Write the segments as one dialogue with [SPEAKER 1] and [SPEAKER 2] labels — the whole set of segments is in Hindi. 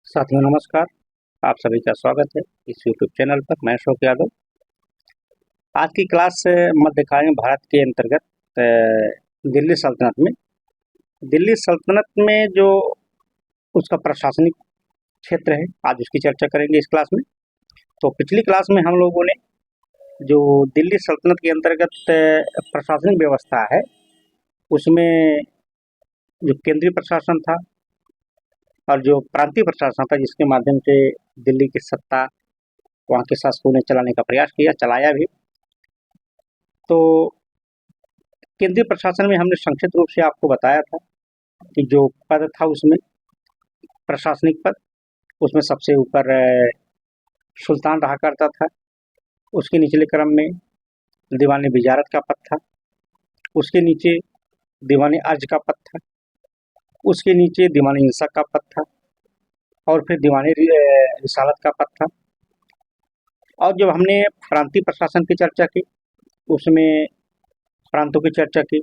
[SPEAKER 1] साथियों नमस्कार। आप सभी का स्वागत है इस YouTube चैनल पर। मैं अशोक यादव। आज की क्लास मध्यकालीन भारत के अंतर्गत दिल्ली सल्तनत में जो उसका प्रशासनिक क्षेत्र है, आज उसकी चर्चा करेंगे इस क्लास में। तो पिछली क्लास में हम लोगों ने जो दिल्ली सल्तनत के अंतर्गत प्रशासनिक व्यवस्था है, उसमें जो केंद्रीय प्रशासन था और जो प्रांतीय प्रशासन था, जिसके माध्यम से दिल्ली की सत्ता वहाँ के शासकों ने चलाने का प्रयास किया, चलाया भी। तो केंद्रीय प्रशासन में हमने संक्षिप्त रूप से आपको बताया था कि जो पद था उसमें, प्रशासनिक पद, उसमें सबसे ऊपर सुल्तान रहा करता था। उसके निचले क्रम में दीवानी विजारत का पद था। उसके नीचे दीवानी अर्ज का पद था। उसके नीचे दीवानी इंसाफ का पद था और फिर दीवानी रिसालत का पद था। और जब हमने प्रांतीय प्रशासन की चर्चा की, उसमें प्रांतों की चर्चा की,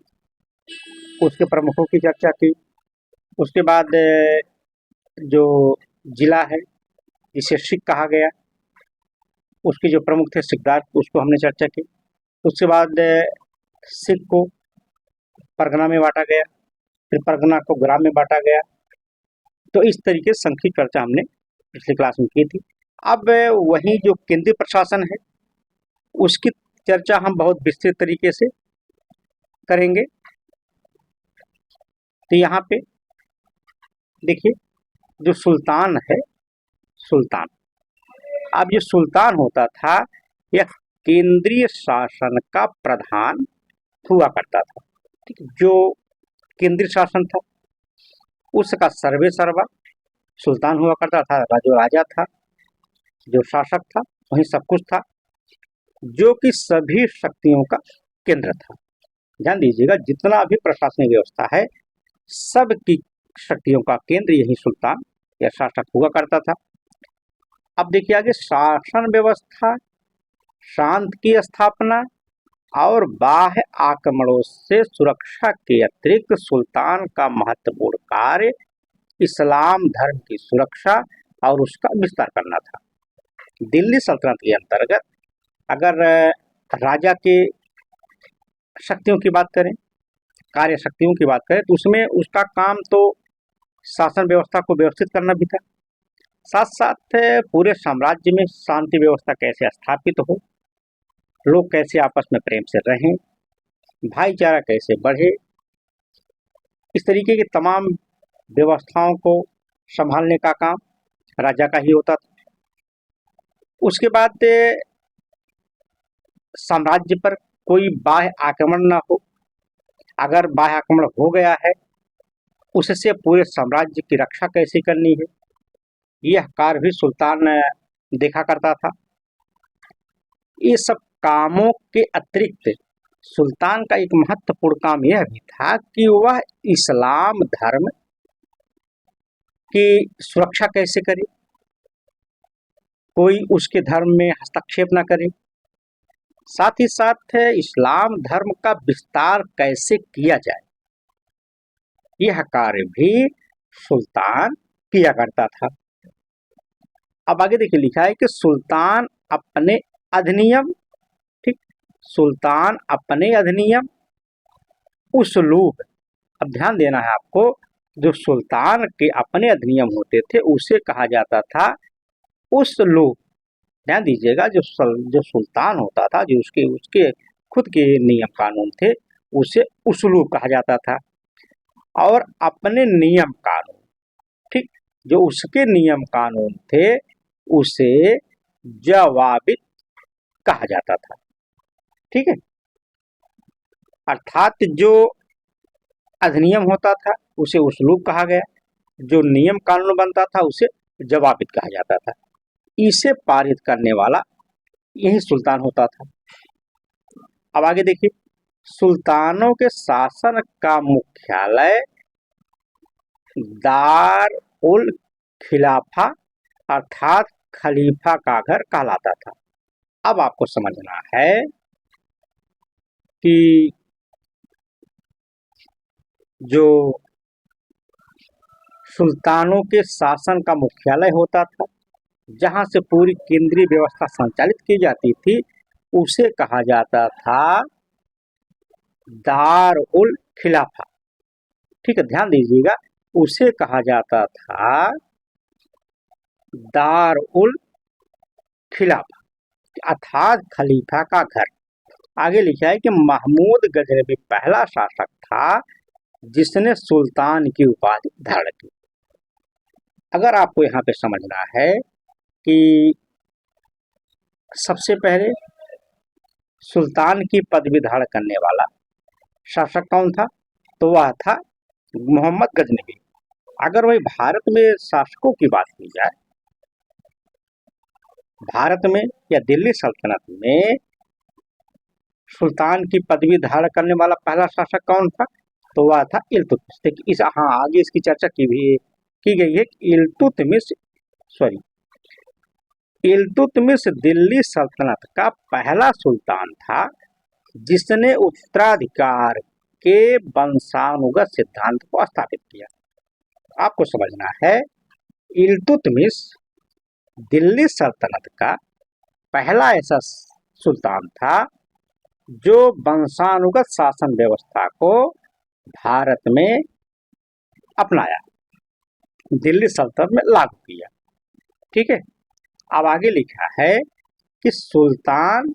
[SPEAKER 1] उसके प्रमुखों की चर्चा की। उसके बाद जो जिला है जिसे सिख कहा गया, उसके जो प्रमुख थे सिकदार, उसको हमने चर्चा की। उसके बाद सिख को परगना में बांटा गया, फिर परगना को ग्राम में बांटा गया। तो इस तरीके से संक्षिप्त चर्चा हमने पिछली क्लास में की थी। अब वही जो केंद्रीय प्रशासन है, उसकी चर्चा हम बहुत विस्तृत तरीके से करेंगे। तो यहाँ पे देखिए, जो सुल्तान है, सुल्तान, अब ये सुल्तान होता था, यह केंद्रीय शासन का प्रधान हुआ करता था। ठीक है, जो केंद्रीय शासन था उसका सर्वे सर्वा सुल्तान हुआ करता था। जो राजा था, जो शासक था, वही सब कुछ था, जो कि सभी शक्तियों का केंद्र था। ध्यान दीजिएगा, जितना भी प्रशासनिक व्यवस्था है, सब की शक्तियों का केंद्र यही सुल्तान या शासक हुआ करता था। अब देखिए आगे, शासन व्यवस्था, शांति की स्थापना और बाह्य आक्रमणों से सुरक्षा के अतिरिक्त सुल्तान का महत्वपूर्ण कार्य इस्लाम धर्म की सुरक्षा और उसका विस्तार करना था। दिल्ली सल्तनत के अंतर्गत अगर राजा के शक्तियों की बात करें, कार्य शक्तियों की बात करें, तो उसमें उसका काम तो शासन व्यवस्था को व्यवस्थित करना भी था। साथ साथ पूरे साम्राज्य में शांति व्यवस्था कैसे स्थापित हो, लोग कैसे आपस में प्रेम से रहें, भाईचारा कैसे बढ़े, इस तरीके की तमाम व्यवस्थाओं को संभालने का काम राजा का ही होता था। उसके बाद साम्राज्य पर कोई बाह्य आक्रमण ना हो। अगर बाह्य आक्रमण हो गया है, उससे पूरे साम्राज्य की रक्षा कैसे करनी है, यह कार्य भी सुल्तान देखा करता था। ये सब कामों के अतिरिक्त सुल्तान का एक महत्वपूर्ण काम यह भी था कि वह इस्लाम धर्म की सुरक्षा कैसे करे, कोई उसके धर्म में हस्तक्षेप ना करे। साथ ही साथ इस्लाम धर्म का विस्तार कैसे किया जाए, यह कार्य भी सुल्तान किया करता था। अब आगे देखिए, लिखा है कि सुल्तान अपने अधिनियम, ठीक, सुल्तान अपने अधिनियम, उसलूब, अब ध्यान देना है आपको, जो सुल्तान के अपने अधिनियम होते थे उसे कहा जाता था उसलूब। ध्यान दीजिएगा, जो सुल्तान होता था, जो उसके उसके खुद के नियम कानून थे, उसे उसलूब कहा जाता था। और अपने नियम कानून, ठीक, जो उसके नियम कानून थे उसे जवाबित कहा जाता था। ठीक है, अर्थात जो अधिनियम होता था उसे उसलूब कहा गया, जो नियम कानून बनता था उसे जवाबित कहा जाता था। इसे पारित करने वाला यही सुल्तान होता था। अब आगे देखिए, सुल्तानों के शासन का मुख्यालय दार उल खिलाफा अर्थात खलीफा का घर कहलाता था। अब आपको समझना है कि जो सुल्तानों के शासन का मुख्यालय होता था, जहां से पूरी केंद्रीय व्यवस्था संचालित की जाती थी, उसे कहा जाता था दार उल खिलाफा। ठीक है, ध्यान दीजिएगा, उसे कहा जाता था दार उल खिलाफा अर्थात खलीफा का घर। आगे लिखा है कि महमूद गजनवी पहला शासक था जिसने सुल्तान की उपाधि धारण की। अगर आपको यहाँ पे समझना है कि सबसे पहले सुल्तान की पदवी धारण करने वाला शासक कौन था, तो वह था मोहम्मद गजनवी। अगर वही भारत में शासकों की बात की जाए, भारत में या दिल्ली सल्तनत में सुल्तान की पदवी धारण करने वाला पहला शासक कौन था, तो वह था इल्तुतमिश। इस हाँ आगे इसकी चर्चा की गई है कि इल्तुतमिश दिल्ली सल्तनत का पहला सुल्तान था जिसने उत्तराधिकार के वंशानुगत सिद्धांत को स्थापित किया। आपको समझना है, इल्तुतमिश दिल्ली सल्तनत का पहला ऐसा सुल्तान था जो वंशानुगत शासन व्यवस्था को भारत में अपनाया, दिल्ली सल्तनत में लागू किया। ठीक है, अब आगे लिखा है कि सुल्तान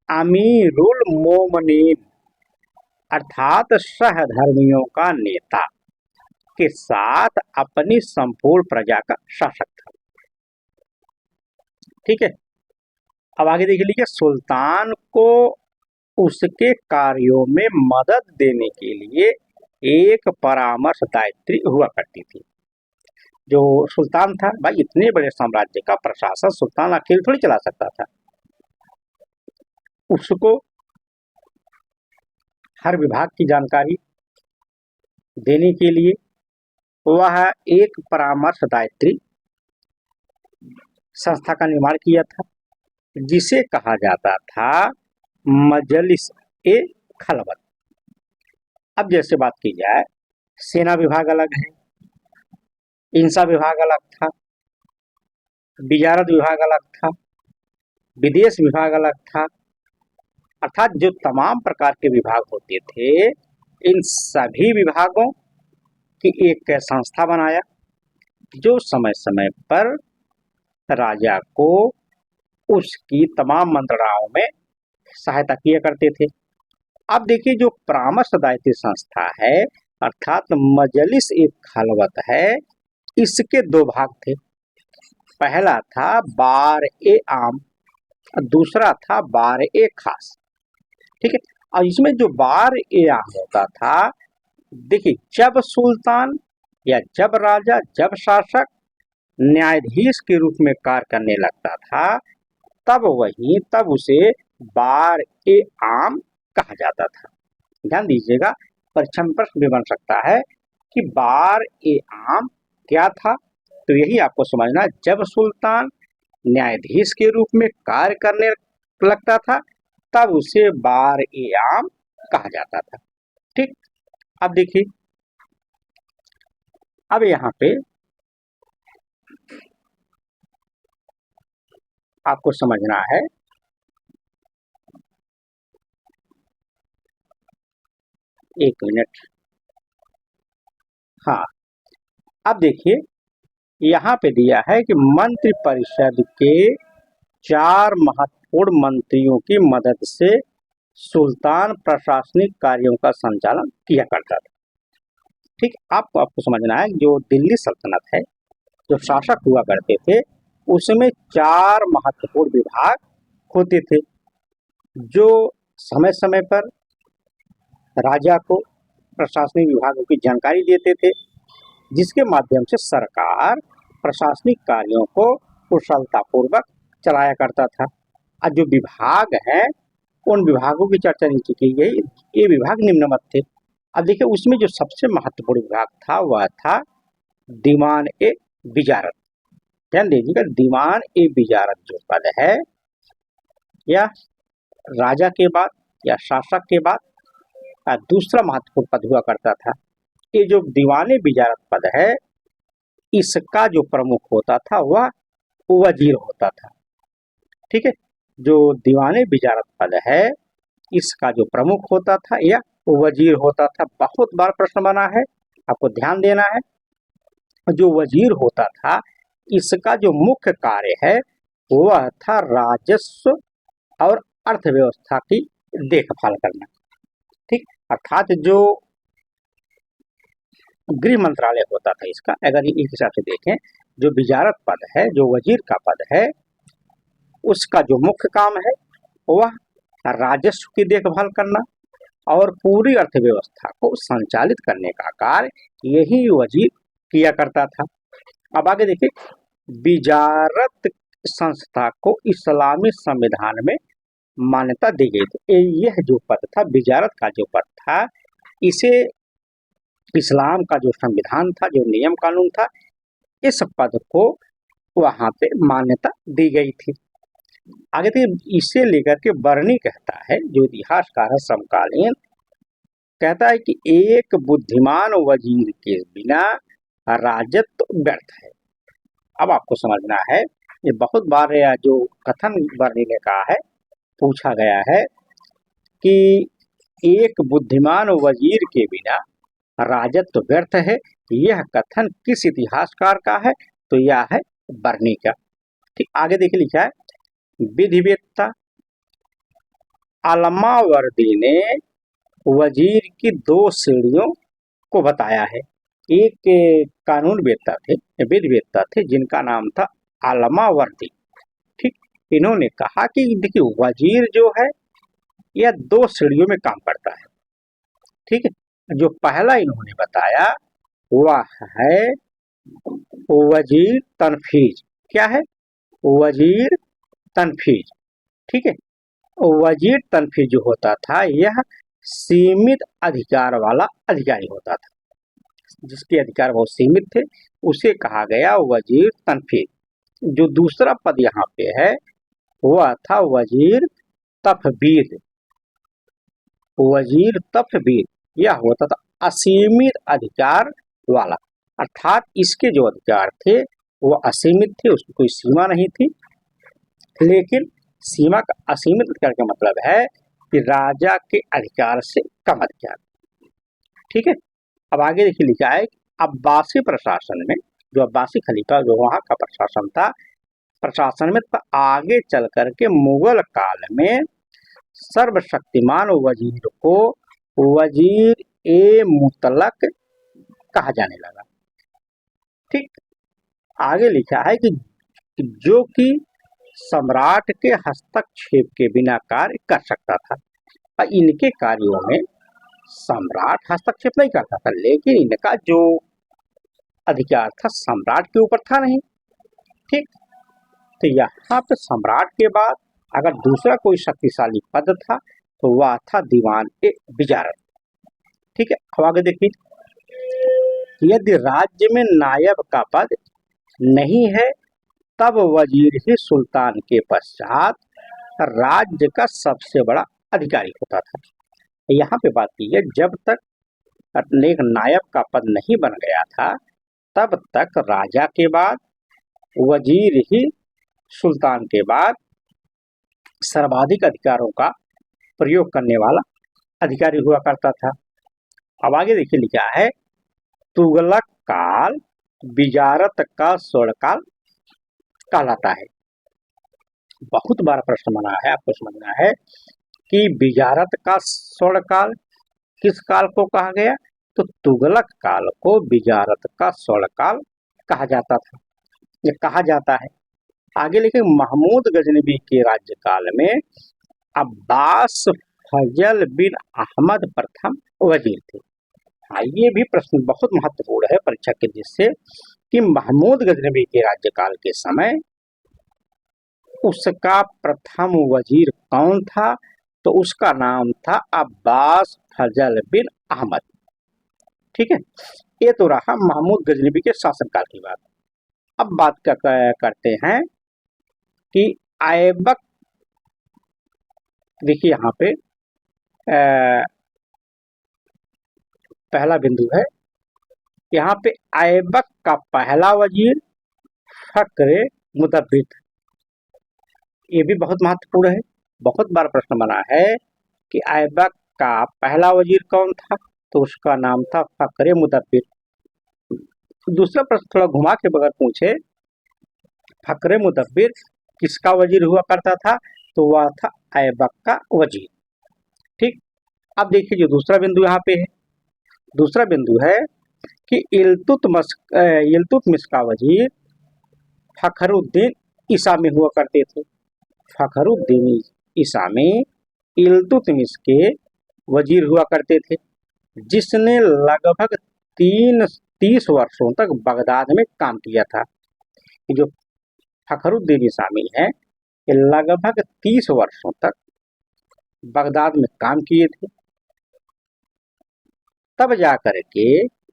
[SPEAKER 1] अमीरुल मोमिनीन अर्थात सहधर्मियों का नेता के साथ अपनी संपूर्ण प्रजा का शासक था। ठीक है, अब आगे देख लीजिए, सुल्तान को उसके कार्यों में मदद देने के लिए एक परामर्शदात्री हुआ करती थी। जो सुल्तान था भाई, इतने बड़े साम्राज्य का प्रशासन सुल्तान अकेले थोड़ी चला सकता था। उसको हर विभाग की जानकारी देने के लिए वह एक परामर्शदात्री संस्था का निर्माण किया था, जिसे कहा जाता था मजलिस ए खलवत। अब जैसे बात की जाए, सेना विभाग अलग है, इंसा विभाग अलग था, विजारत विभाग अलग था, विदेश विभाग अलग था, अर्थात जो तमाम प्रकार के विभाग होते थे, इन सभी विभागों की एक संस्था बनाया जो समय समय पर राजा को उसकी तमाम मंत्रणाओं में सहायता किया करते थे। अब देखिए, जो परामर्शदात्री संस्था है अर्थात मजलिस एक खलवत है, इसके दो भाग थे। पहला था बार ए आम, दूसरा था बार ए खास। ठीक है, और इसमें जो बार ए आम होता था, देखिए जब सुल्तान या जब राजा, जब शासक न्यायाधीश के रूप में कार्य करने लगता था, तब उसे बार ए आम कहा जाता था। ध्यान दीजिएगा, परीक्षा में प्रश्न भी बन सकता है कि बार ए आम क्या था, तो यही आपको समझना, जब सुल्तान न्यायाधीश के रूप में कार्य करने लगता था तब उसे बार ए आम कहा जाता था। ठीक, अब देखिए, अब यहाँ पे आपको समझना है, एक मिनट, हाँ, अब देखिए यहाँ पे दिया है कि मंत्रि परिषद के 4 महत्वपूर्ण मंत्रियों की मदद से सुल्तान प्रशासनिक कार्यों का संचालन किया करता था। ठीक, आपको समझना है, जो दिल्ली सल्तनत है, जो शासक हुआ करते थे, उसमें 4 महत्वपूर्ण विभाग होते थे जो समय समय पर राजा को प्रशासनिक विभागों की जानकारी देते थे, जिसके माध्यम से सरकार प्रशासनिक कार्यों को कुशलतापूर्वक चलाया करता था। और जो विभाग हैं, उन विभागों की चर्चा नीचे की गई। ये विभाग निम्नवत थे। अब देखिए, उसमें जो सबसे महत्वपूर्ण विभाग था वह था दीवान ए विजारत। ध्यान दीजिएगा, दीवान ए विजारत जो पद है, या राजा के बाद या शासक के बाद दूसरा महत्वपूर्ण पद हुआ करता था। ये जो दीवान ए विजारत पद है, इसका जो प्रमुख होता था वह वजीर होता था। ठीक है, जो दीवाने बिजारत पद है इसका जो प्रमुख होता था या वजीर होता था। बहुत बार प्रश्न बना है, आपको ध्यान देना है। जो वजीर होता था इसका जो मुख्य कार्य है वह था राजस्व और अर्थव्यवस्था की देखभाल करना। ठीक, अर्थात जो गृह मंत्रालय होता था इसका, अगर एक हिसाब से देखें, जो विजारत पद है, जो वजीर का पद है, उसका जो मुख्य काम है वह राजस्व की देखभाल करना और पूरी अर्थव्यवस्था को संचालित करने का कार्य यही वजीर किया करता था। अब आगे देखिए, विजारत संस्था को इस्लामी संविधान में मान्यता दी गई थी। यह जो पद था, विजारत का जो पद था, इसे इस्लाम का जो संविधान था, जो नियम कानून था, इस पद को वहां पे मान्यता दी गई थी। आगे तो इसे लेकर के बर्नी कहता है, जो इतिहासकार है समकालीन, कहता है कि एक बुद्धिमान वजीर के बिना राजत्व व्यर्थ है। अब आपको समझना है, ये बहुत बार जो कथन बर्नी ने कहा है, पूछा गया है कि एक बुद्धिमान वजीर के बिना राजत्व व्यर्थ है, यह कथन किस इतिहासकार का है? तो यह है बर्नी का। ठीक, आगे देखिए लिखा है, विधिवेत्ता अलमावर्दी ने वजीर की दो श्रेणियों को बताया है। एक कानून वेत्ता थे, विधिवेत्ता थे, जिनका नाम था अलमावर्दी। ठीक, इन्होंने कहा कि देखिए वजीर जो है यह दो श्रेणियों में काम करता है। ठीक है, जो पहला इन्होंने बताया वह है वजीर तनफीज। क्या है? वजीर तनफीज। ठीक है, वजीर तनफीज जो होता था यह सीमित अधिकार वाला अधिकारी होता था, जिसके अधिकार बहुत सीमित थे, उसे कहा गया वजीर तनफीज। जो दूसरा पद यहाँ पे है वह था वजीर तफबीर। वजीर तफबीर यह होता था असीमित अधिकार वाला, अर्थात इसके जो अधिकार थे वो असीमित थे, उसकी कोई सीमा नहीं थी। लेकिन सीमा का असीमित अधिकार का मतलब है कि राजा के अधिकार से कम अधिकार। ठीक है, अब आगे देखिए लिखा है, अब्बासी प्रशासन में, जो अब्बासी खलीफा जो वहां का प्रशासन था, प्रशासन में तो आगे चल करके मुगल काल में सर्वशक्तिमान वजीर को वजीर ए मुतलक कहा जाने लगा। ठीक, आगे लिखा है कि जो कि सम्राट के हस्तक्षेप के बिना कार्य कर सकता था, और इनके कार्यों में सम्राट हस्तक्षेप नहीं करता था, लेकिन इनका जो अधिकार था सम्राट के ऊपर था नहीं। ठीक, तो यहाँ पे सम्राट के बाद अगर दूसरा कोई शक्तिशाली पद था तो वह था दीवान ए बिजारत। ठीक है, अब आगे देखिए, यदि राज्य में नायब का पद नहीं है तब वजीर ही सुल्तान के पश्चात राज्य का सबसे बड़ा अधिकारी होता था। यहाँ पे बात की है, जब तक एक नायब का पद नहीं बन गया था तब तक राजा के बाद वजीर ही सुल्तान के बाद सर्वाधिक अधिकारों का प्रयोग करने वाला अधिकारी हुआ करता था। अब आगे देखिए लिखा है, तुगलक काल बिजारत का स्वर्णकाल कहलाता है। बहुत बार प्रश्न बना है, आपको समझना है कि बिजारत का स्वर्णकाल किस काल को कहा गया? तो तुगलक काल को बिजारत का स्वर्णकाल कहा जाता था, ये कहा जाता है। आगे लिखे, महमूद गजनबी के राज्यकाल में अब्बास फजल बिन अहमद प्रथम वजीर थे। हाँ, ये भी प्रश्न बहुत महत्वपूर्ण है परीक्षा के दृष्टि से कि महमूद गजनबी के राज्यकाल के समय उसका प्रथम वजीर कौन था? तो उसका नाम था अब्बास फजल बिन अहमद। ठीक है, ये तो रहा महमूद गजनबी के शासनकाल की बात। अब बात करते हैं कि ऐबक, देखिए यहाँ पे पहला बिंदु है यहाँ पे ऐबक का पहला वजीर फक्र मुदब्बिर, ये भी बहुत महत्वपूर्ण है। बहुत बार प्रश्न बना है कि ऐबक का पहला वजीर कौन था, तो उसका नाम था फक्र मुदब्बिर। दूसरा प्रश्न थोड़ा घुमा के बगैर पूछे, फक्र मुदब्बिर किसका वजीर हुआ करता था, तो वह था ऐबक का वजीर। ठीक, अब देखिए जो दूसरा बिंदु यहाँ पे है, दूसरा बिंदु है कि इल्तुतमिश का वजीर फखरुद्दीन ईसा में हुआ करते थे। फखरुद्दीन ईसा में इल्तुतमिश के वजीर हुआ करते थे, जिसने लगभग 30 वर्षों तक बगदाद में काम किया था। जो फखरुद्दीन ईसामी है, ये लगभग 30 वर्षों तक बगदाद में काम किए थे। तब जाकर के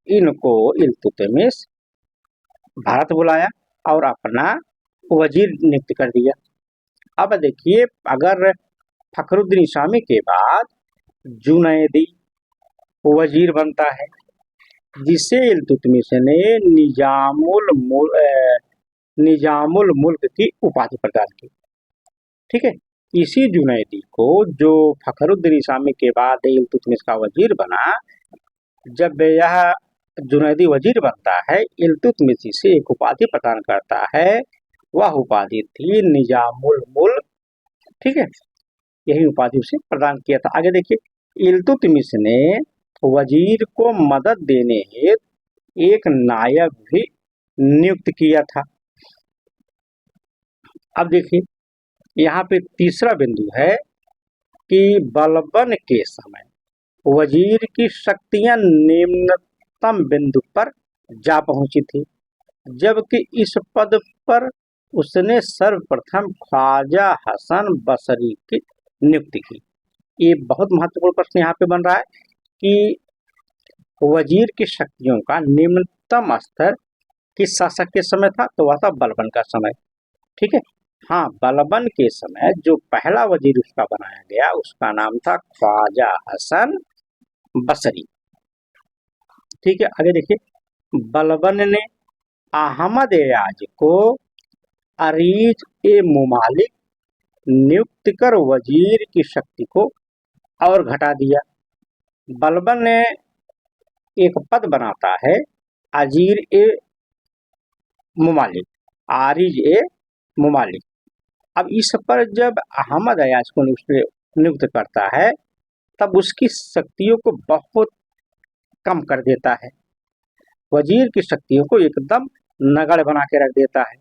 [SPEAKER 1] इनको इल्तुतमिश भारत बुलाया और अपना वजीर नियुक्त कर दिया। अब देखिए, अगर फखरुद्दीन ईसामी के बाद जुनैदी वजीर बनता है, जिसे इल्तुतमिश ने निजामुल मुल्क की उपाधि प्रदान की। ठीक है, इसी जुनैदी को जो फखरुद्दीन ईसामी के बाद इल्तुतमिश का वजीर बना, जब यह जुनैदी वजीर बनता है, इल्तुतमिश से एक उपाधि प्रदान करता है, वह उपाधि थी निजामुल मुल्क। ठीक है, यही उपाधि उसे प्रदान किया था। आगे देखिए, इल्तुतमिश ने वजीर को मदद देने हेतु एक नायब भी नियुक्त किया था। अब देखिए, यहाँ पे तीसरा बिंदु है कि बलबन के समय वजीर की शक्तियां निम्नतम बिंदु पर जा पहुंची थी, जबकि इस पद पर उसने सर्वप्रथम ख्वाजा हसन बसरी की नियुक्ति की। ये बहुत महत्वपूर्ण प्रश्न यहाँ पे बन रहा है कि वजीर की शक्तियों का निम्नतम स्तर किस शासक के समय था, तो वह था बलबन का समय। ठीक है, हाँ, बलबन के समय जो पहला वजीर उसका बनाया गया, उसका नाम था ख्वाजा हसन बसरी। ठीक है, आगे देखिए, बलबन ने अहमद याज को अरीज ए मुमालिक नियुक्त कर वजीर की शक्ति को और घटा दिया। बलबन ने एक पद बनाता है अजीर ए मुमालिक, आरिज ए मुमालिक। अब इस पर जब अहमद अयाज को नियुक्त करता है, तब उसकी शक्तियों को बहुत कम कर देता है, वजीर की शक्तियों को एकदम नगण्य बना के रख देता है।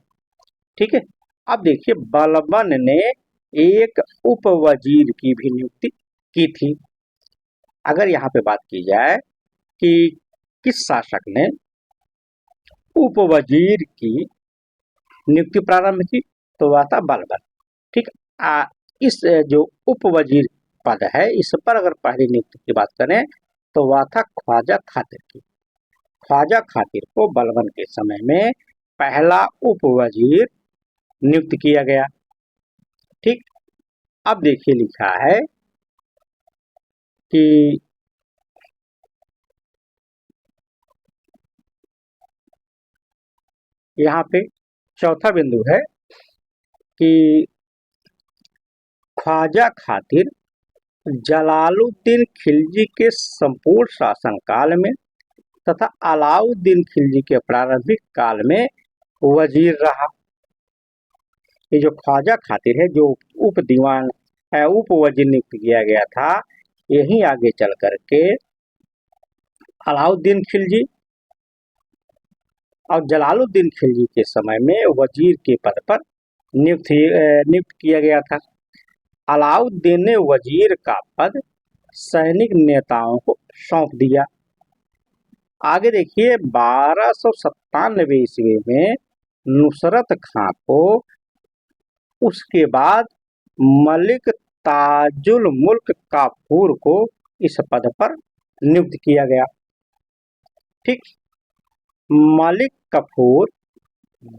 [SPEAKER 1] ठीक है, अब देखिए, बलबन ने एक उप वजीर की भी नियुक्ति की थी। अगर यहाँ पे बात की जाए कि किस शासक ने उप वजीर की नियुक्ति प्रारंभ की, तो वह था बलबन। ठीक, इस जो उप वजीर पद है, इस पर अगर पहली नियुक्ति की बात करें, तो वह था ख्वाजा खातिर की। ख्वाजा खातिर को बलबन के समय में पहला उप वजीर नियुक्त किया गया। ठीक, अब देखिए लिखा है कि यहाँ पे चौथा बिंदु है कि ख्वाजा खातिर जलालुद्दीन खिलजी के संपूर्ण शासनकाल में तथा अलाउद्दीन खिलजी के प्रारंभिक काल में वजीर रहा। ये जो ख्वाजा खातिर है, जो उप दीवान है, उप वजीर नियुक्त किया गया था, यही आगे चल करके अलाउद्दीन खिलजी और जलालुद्दीन खिलजी के समय में वजीर के पद पर नियुक्त किया गया था। अलाउद्दीन ने वजीर का पद सैनिक नेताओं को सौंप दिया। आगे देखिए, 1297 ईस्वी में नुसरत खां को उसके बाद मलिक ताजुल मुल्क काफूर को इस पद पर नियुक्त किया गया। ठीक, मलिक कफूर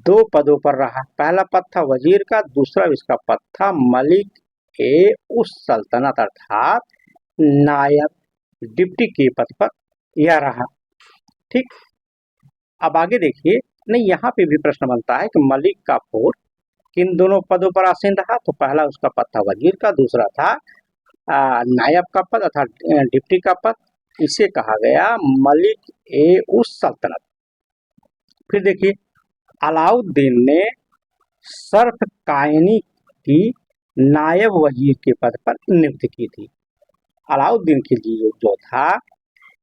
[SPEAKER 1] 2 पदों पर रहा। पहला पद था वजीर का, दूसरा इसका पद था मलिक ए उस सल्तनत अर्थात नायब डिप्टी के पद पर यह रहा। ठीक, अब आगे देखिए, नहीं यहाँ पे भी प्रश्न बनता है कि मलिक काफूर किन दोनों पदों पर आसीन रहा। तो पहला उसका पद था वजीर का, दूसरा था नायब का पद अर्थात डिप्टी का पद। इसे कहा गया मलिक ए उस सल्तनत। फिर देखिए, अलाउद्दीन ने सर्फ कायनी की नायब वजीर के पद पर नियुक्त की थी। अलाउद्दीन खिलजी जो था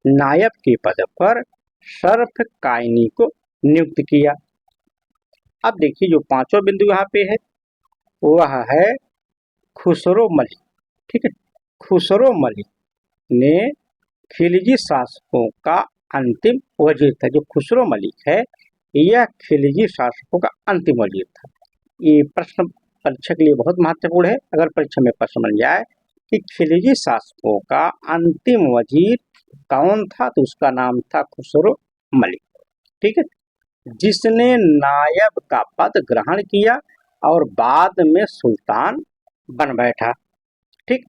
[SPEAKER 1] नायब के पद पर सर्फ कायनी को नियुक्त किया। अब देखिए, जो पांचवा बिंदु यहाँ पे है वह है खुसरो मलिक। ठीक है, खुसरो मलिक ने खिलजी शासकों का अंतिम वजीर था। जो खुसरो मलिक है यह खिलजी शासकों का अंतिम वजीर था। ये प्रश्न परीक्षा के लिए बहुत महत्वपूर्ण है। अगर परीक्षा में प्रश्न बन जाए कि खिलजी शासकों का अंतिम वजीर कौन था, तो उसका नाम था खुसरो मलिक। ठीक है, जिसने नायब का पद ग्रहण किया और बाद में सुल्तान बन बैठा। ठीक,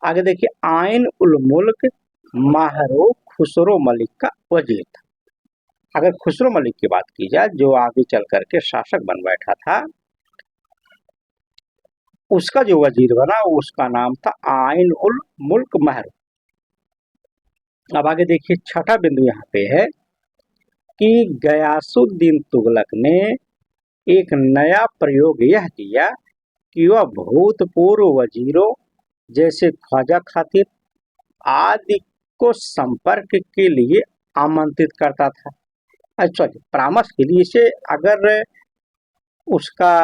[SPEAKER 1] आगे देखिए, आइन उल मुल्क महरो खुसरो मलिक का वजीर था। अगर खुसरो मलिक की बात की जाए, जो आगे चल करके शासक बन बैठा था, उसका जो वजीर बना उसका नाम था आइन उल मुल्क महरो। अब आगे देखिए, छठा बिंदु यहाँ पे है कि गयासुद्दीन तुगलक ने एक नया प्रयोग यह किया कि वह भूतपूर्व वजीरों जैसे ख्वाजा खातिर आदि को संपर्क के लिए आमंत्रित करता था। अच्छा, परामर्श के लिए से अगर उसका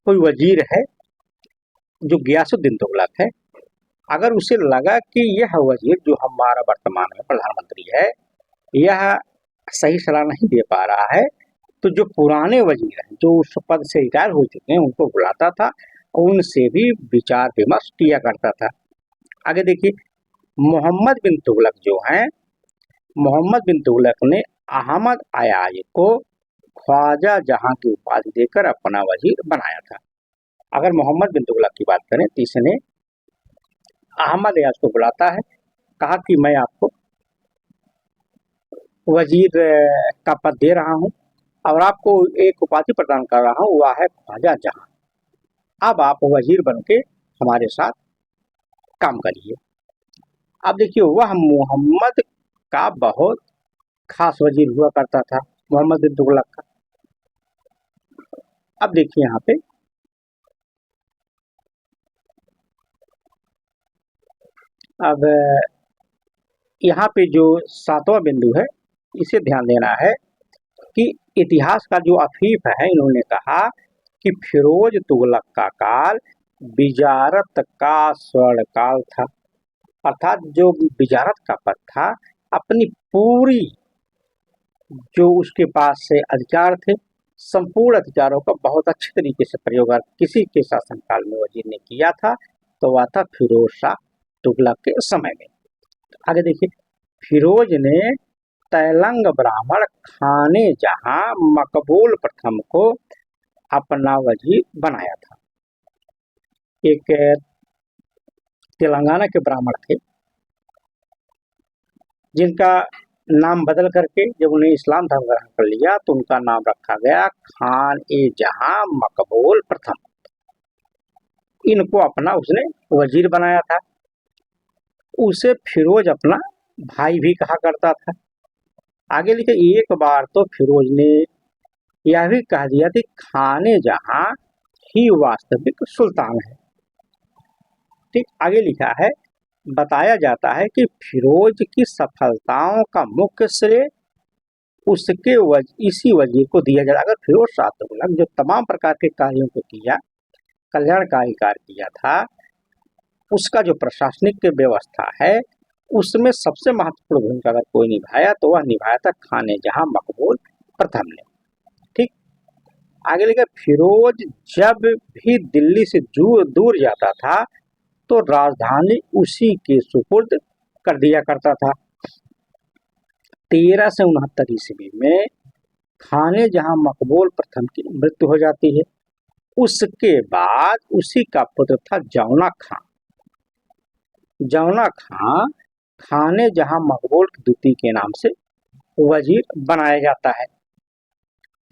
[SPEAKER 1] कोई वजीर है जो गयासुद्दीन तुगलक है, अगर उसे लगा कि यह वजीर जो हमारा वर्तमान में प्रधानमंत्री है यह सही सलाह नहीं दे पा रहा है, तो जो पुराने वजीर हैं जो उस पद से रिटायर हो चुके हैं उनको बुलाता था, उनसे भी विचार विमर्श किया करता था। आगे देखिए, मोहम्मद बिन तुगलक जो हैं, मोहम्मद बिन तुगलक ने अहमद अयाज को ख्वाजा जहां की उपाधि देकर अपना वजीर बनाया था। अगर मोहम्मद बिन तुगलक की बात करें तो इसने अहमद अयाज को बुलाता है, कहा कि मैं आपको वजीर का पद दे रहा हूं और आपको एक उपाधि प्रदान कर रहा हूं, वह है ख्वाजा जहां। अब आप वजीर बन के हमारे साथ काम करिए। अब देखिए, वह मोहम्मद का बहुत खास वजीर हुआ करता था, मोहम्मद बिन तुगलक का। अब देखिए यहाँ पे, अब यहाँ पे जो सातवां बिंदु है इसे ध्यान देना है कि इतिहास का जो अफीफ है, इन्होंने कहा कि फिरोज तुगलक का काल बिजारत का स्वर्ण काल था। अर्थात जो बिजारत का पद था, अपनी पूरी जो उसके पास से अधिकार थे, संपूर्ण अधिकारों का बहुत अच्छे तरीके से प्रयोग किसी के शासनकाल में वजीर ने किया था, तो वह था फिरोज शाह तुगलक के समय में। आगे देखिए, फिरोज ने तैलंग ब्राह्मण खाने जहां मकबूल प्रथम को अपना वजीर बनाया था। एक तेलंगाना के ब्राह्मण थे जिनका नाम बदल करके जब उन्हें इस्लाम धर्म ग्रहण कर लिया तो उनका नाम रखा गया खान ए जहां मकबूल प्रथम। इनको अपना उसने वजीर बनाया था। उसे फिरोज अपना भाई भी कहा करता था। आगे लिखे, एक बार तो फिरोज ने यह भी कह दिया कि खाने जहां ही वास्तविक सुल्तान है। ठीक, आगे लिखा है, बताया जाता है कि फिरोज की सफलताओं का मुख्य श्रेय उसके इसी वजीर को दिया जाता। अगर फिरोज शाह तुगलक जो तमाम प्रकार के कार्यों को किया, कल्याणकारी कार्य किया था, उसका जो प्रशासनिक व्यवस्था है उसमें सबसे महत्वपूर्ण भूमिका अगर कोई निभाया तो वह निभाया था खाने जहां मकबूल प्रथम ने। ठीक, आगे लिखा, फिरोज जब भी दिल्ली से दूर जाता था तो राजधानी उसी के सुपुर्द कर दिया करता था। 1369 ईस्वी में खाने जहां मकबूल प्रथम की मृत्यु हो जाती है। उसके बाद उसी का पुत्र था जौना खां। जौना खां खाने जहां मकबूल द्वितीय के नाम से वजीर बनाया जाता है।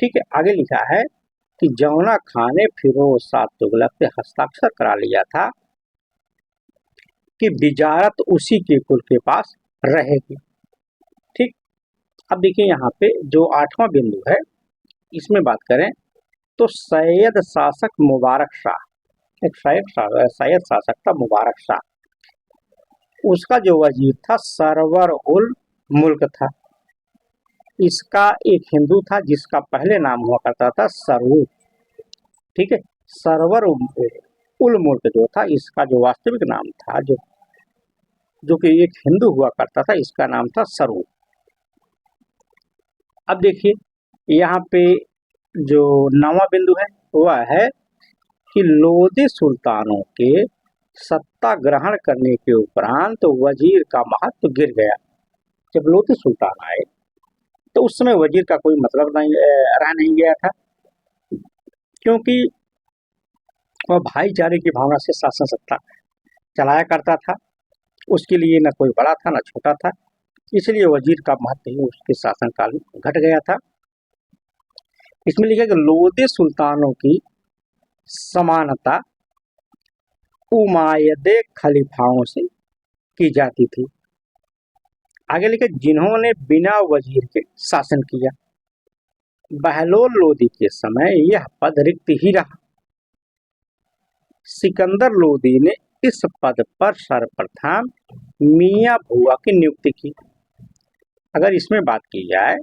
[SPEAKER 1] ठीक है, आगे लिखा है कि जौना खान ने फिरोज शाह तुगलक से हस्ताक्षर करा लिया था कि बिजारत उसी के कुल के पास रहेगी। ठीक, अब देखिए यहाँ पे जो 8वां बिंदु है, इसमें बात करें तो सैयद शासक मुबारक शाह, एक सैयद शासक था मुबारक शाह, उसका जो वजीर था सरवर उल मुल्क था। इसका एक हिंदू था जिसका पहले नाम हुआ करता था सरवू। ठीक है, सरवर उल मुल्क जो था, इसका जो वास्तविक नाम था, जो कि एक हिंदू हुआ करता था, इसका नाम था सरवू। अब देखिए यहाँ पे जो 9वां बिंदु है वह है कि लोदी सुल्तानों के सत्ता ग्रहण करने के उपरांत तो वजीर का महत्व गिर गया। जब लोदी सुल्तान आए तो उस समय वजीर का कोई मतलब नहीं गया था, क्योंकि वह भाईचारे की भावना से शासन सत्ता चलाया करता था। उसके लिए न कोई बड़ा था न छोटा था, इसलिए वजीर का महत्व ही उसके शासनकाल में घट गया था। इसमें लिखा कि लोदी सुल्तानों की समानता उमायदे खलीफाओं से की जाती थी। आगे लिखे जिन्होंने बिना वजीर के शासन किया। बहलोल लोदी के समय यह पद रिक्त ही रहा। सिकंदर लोदी ने इस पद पर सर्वप्रथम मियां भुआ की नियुक्ति की। अगर इसमें बात की जाए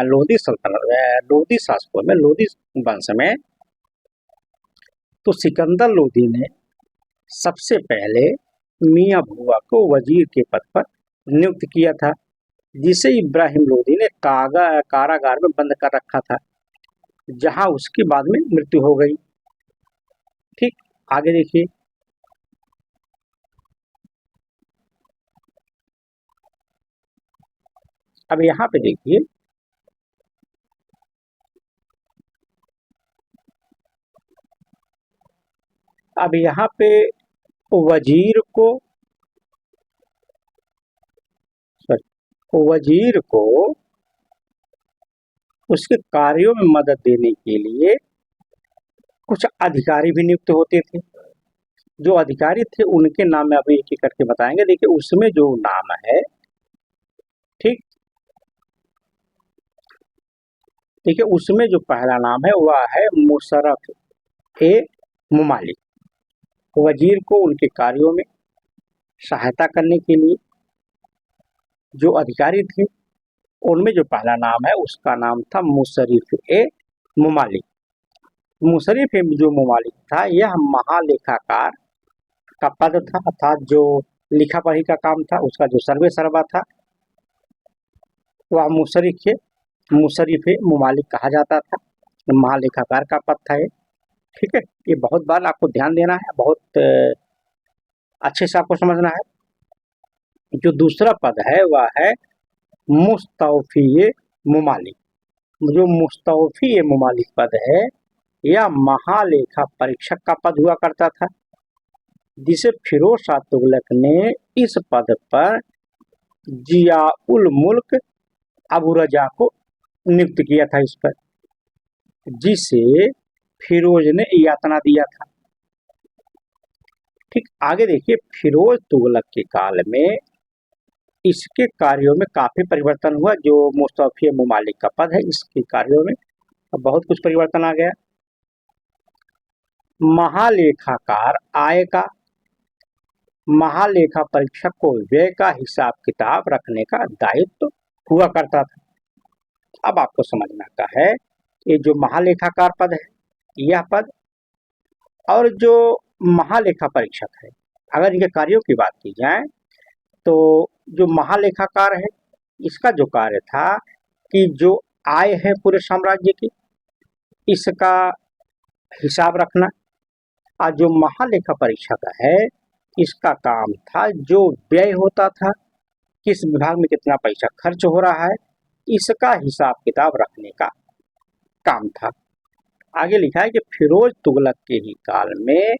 [SPEAKER 1] लोदी सल्तनत, लोदी शासकों में, लोदी वंश में, तो सिकंदर लोदी ने सबसे पहले मियां भुआ को वजीर के पद पर नियुक्त किया था, जिसे इब्राहिम लोदी ने कारागार में बंद कर रखा था, जहां उसकी बाद में मृत्यु हो गई। ठीक, आगे देखिए अब यहाँ पे देखिए अब यहाँ पे वजीर को उसके कार्यों में मदद देने के लिए कुछ अधिकारी भी नियुक्त होते थे। जो अधिकारी थे उनके नाम में अभी एक एक करके बताएंगे। देखिए उसमें जो नाम है, ठीक, देखिए उसमें जो पहला नाम है वह है मुशर्रफ ए मुमालिक। वजीर को उनके कार्यों में सहायता करने के लिए जो अधिकारी थे उनमें जो पहला नाम है उसका नाम था मुशर्रिफ ए मुमालिक। मुशर्रिफ ए जो मुमालिक था यह महालेखाकार का पद था, अर्थात जो लिखा पढ़ी का काम था उसका जो सर्वे सर्वा था वह मुशर्रिफ ए मुमालिक कहा जाता था। महालेखाकार का पद था ये। ठीक है, ये बहुत बार आपको ध्यान देना है, बहुत अच्छे से आपको समझना है। जो दूसरा पद है वह है मुस्तौफी मुमालिक। जो मुस्तौफी मुमालिक पद है यह महालेखा परीक्षक का पद हुआ करता था, जिसे फिरोज शाह तुगलक ने इस पद पर जिया उल मुल्क अबू रजा को नियुक्त किया था, इस पर, जिसे फिरोज ने यातना दिया था। ठीक, आगे देखिए फिरोज तुगलक के काल में इसके कार्यों में काफी परिवर्तन हुआ। जो मुस्तौफी मुमालिक का पद है इसके कार्यों में बहुत कुछ परिवर्तन आ गया। महालेखाकार आय का, महालेखा परीक्षक को व्यय का हिसाब किताब रखने का दायित्व हुआ करता था। अब आपको समझना का है ये जो महालेखाकार पद है यह पद और जो महालेखा परीक्षक है, अगर इनके कार्यों की बात की जाए तो जो महालेखाकार है इसका जो कार्य था कि जो आय है पूरे साम्राज्य की इसका हिसाब रखना, और जो महालेखा परीक्षक है इसका काम था जो व्यय होता था, किस विभाग में कितना पैसा खर्च हो रहा है, इसका हिसाब किताब रखने का काम था। आगे लिखा है कि फिरोज तुगलक के ही काल में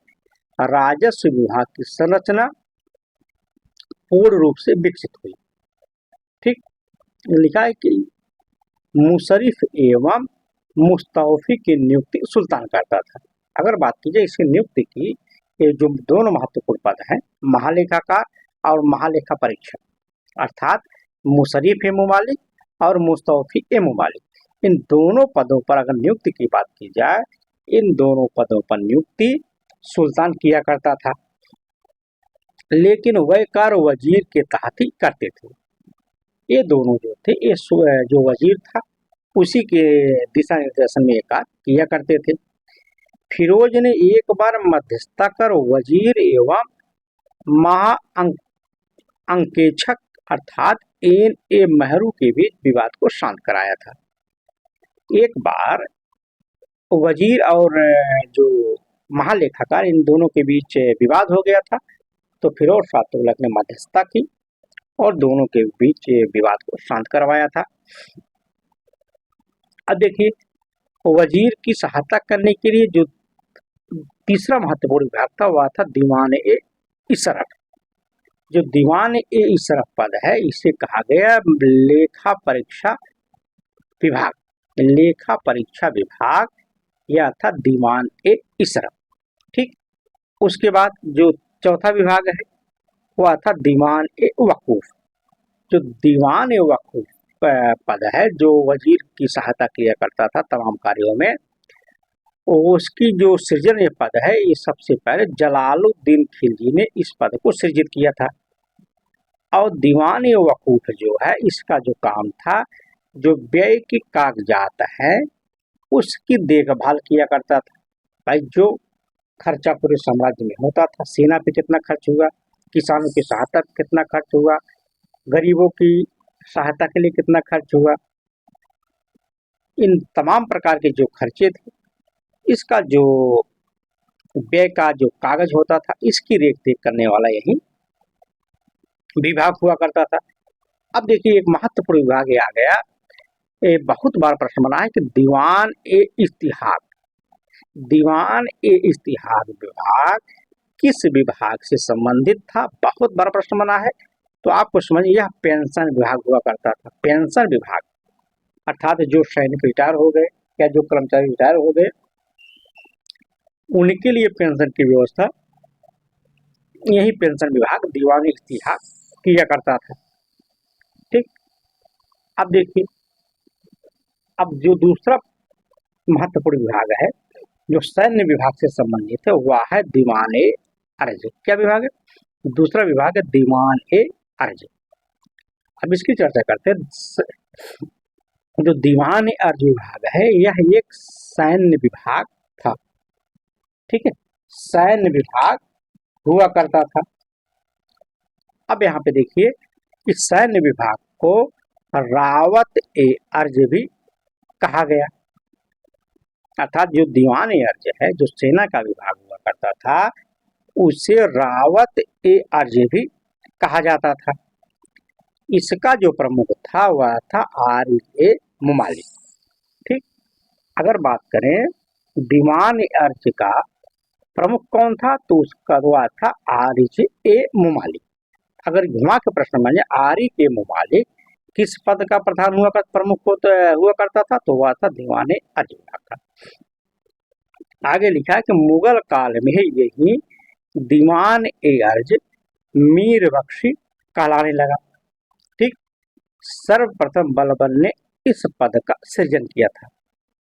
[SPEAKER 1] राजस्व विभाग की संरचना पूर्ण रूप से विकसित हुई। ठीक, लिखा है कि मुशर्रिफ एवं मुस्तौफी की नियुक्ति सुल्तान करता था। अगर बात की जाए इसकी नियुक्ति की, ये जो दोनों महत्वपूर्ण पद हैं, महालेखाकार और महालेखा परीक्षक, अर्थात मुशर्रिफ ए मुमालिक और मुस्तौफी ए मुमालिक, इन दोनों पदों पर अगर नियुक्ति की बात की जाए, इन दोनों पदों पर नियुक्ति सुल्तान किया करता था, लेकिन वह कार्य वजीर के तहत ही करते थे। ये दोनों जो थे, ये जो वजीर था उसी के दिशा निर्देशन में ये कार्य किया करते थे। फिरोज ने एक बार मध्यस्थता कर वजीर एवं महा अंकेक्षक अर्थात एन ए मेहरू के बीच विवाद को शांत कराया था। एक बार वजीर और जो महालेखाकार, इन दोनों के बीच विवाद हो गया था, तो फिरोज शाह तुगलक ने मध्यस्थता की और दोनों के बीच विवाद को शांत करवाया था। अब देखिए, वजीर की सहायता करने के लिए जो तीसरा महत्वपूर्ण विभाग था वह था दीवान ए इशरफ। जो दीवान ए इशरफ पद है इसे कहा गया लेखा परीक्षा विभाग। लेखा परीक्षा विभाग यह था दीवान ए इशरफ। ठीक, उसके बाद जो चौथा विभाग है वह था दीवान ए वकूफ। जो दीवान ए वकूफ पद है, जो वजीर की सहायता किया करता था तमाम कार्यों में, उसकी जो सृजन ये पद है, ये सबसे पहले जलालुद्दीन खिलजी ने इस पद को सृजित किया था। और दीवान ए वकूफ जो है, इसका जो काम था, जो व्यय के कागजात है उसकी देखभाल किया करता था। भाई, जो खर्चा पूरे साम्राज्य में होता था, सेना पे कितना खर्च हुआ, किसानों की सहायता पे कितना खर्च हुआ, गरीबों की सहायता के लिए कितना खर्च हुआ, इन तमाम प्रकार के जो खर्चे थे, इसका जो व्यय का जो कागज होता था, इसकी रेख देख करने वाला यही विभाग हुआ करता था। अब देखिए, एक महत्वपूर्ण विभाग ये आ गया, ये बहुत बार प्रश्न बना है कि दीवान ए इस्तिहाक। दीवान ए इस्तिहाक विभाग किस विभाग से संबंधित था, बहुत बार प्रश्न बना है। तो आपको समझिए, यह पेंशन विभाग हुआ करता था। पेंशन विभाग अर्थात जो सैनिक रिटायर हो गए या जो कर्मचारी रिटायर हो गए, उनके लिए पेंशन की व्यवस्था यही पेंशन विभाग दीवान ए इस्तिहाक किया करता था। ठीक, अब देखिए, अब जो दूसरा महत्वपूर्ण विभाग है जो सैन्य विभाग से संबंधित है वह है दीवान ए अर्ज। क्या विभाग है? दूसरा विभाग है दीवान ए अर्ज। अब इसकी चर्चा करते हैं। जो दीवान ए अर्ज विभाग है यह एक सैन्य विभाग था। ठीक है, सैन्य विभाग हुआ करता था। अब यहाँ पे देखिए, इस सैन्य विभाग को रावत ए अर्ज भी कहा गया, अर्थात जो दीवान ए अर्ज है, जो सेना का विभाग हुआ करता था, उसे रावत ए अर्ज भी कहा जाता था। इसका जो प्रमुख था वह था आरिज ए मुमालिक। ठीक, अगर बात करें दीवान ए अर्ज का प्रमुख कौन था, तो उसका हुआ था आरिज ए मुमालिक। अगर घुमा के प्रश्न बने आरिज ए मुमालिक किस पद का प्रधान हुआ कर प्रमुख हुआ करता था, तो वह था दीवान ए अर्ज का। आगे लिखा है कि मुगल काल में यही दीवान ए अर्ज मीर बख्शी कहलाने लगा। ठीक, सर्वप्रथम बलबन ने इस पद का सृजन किया था।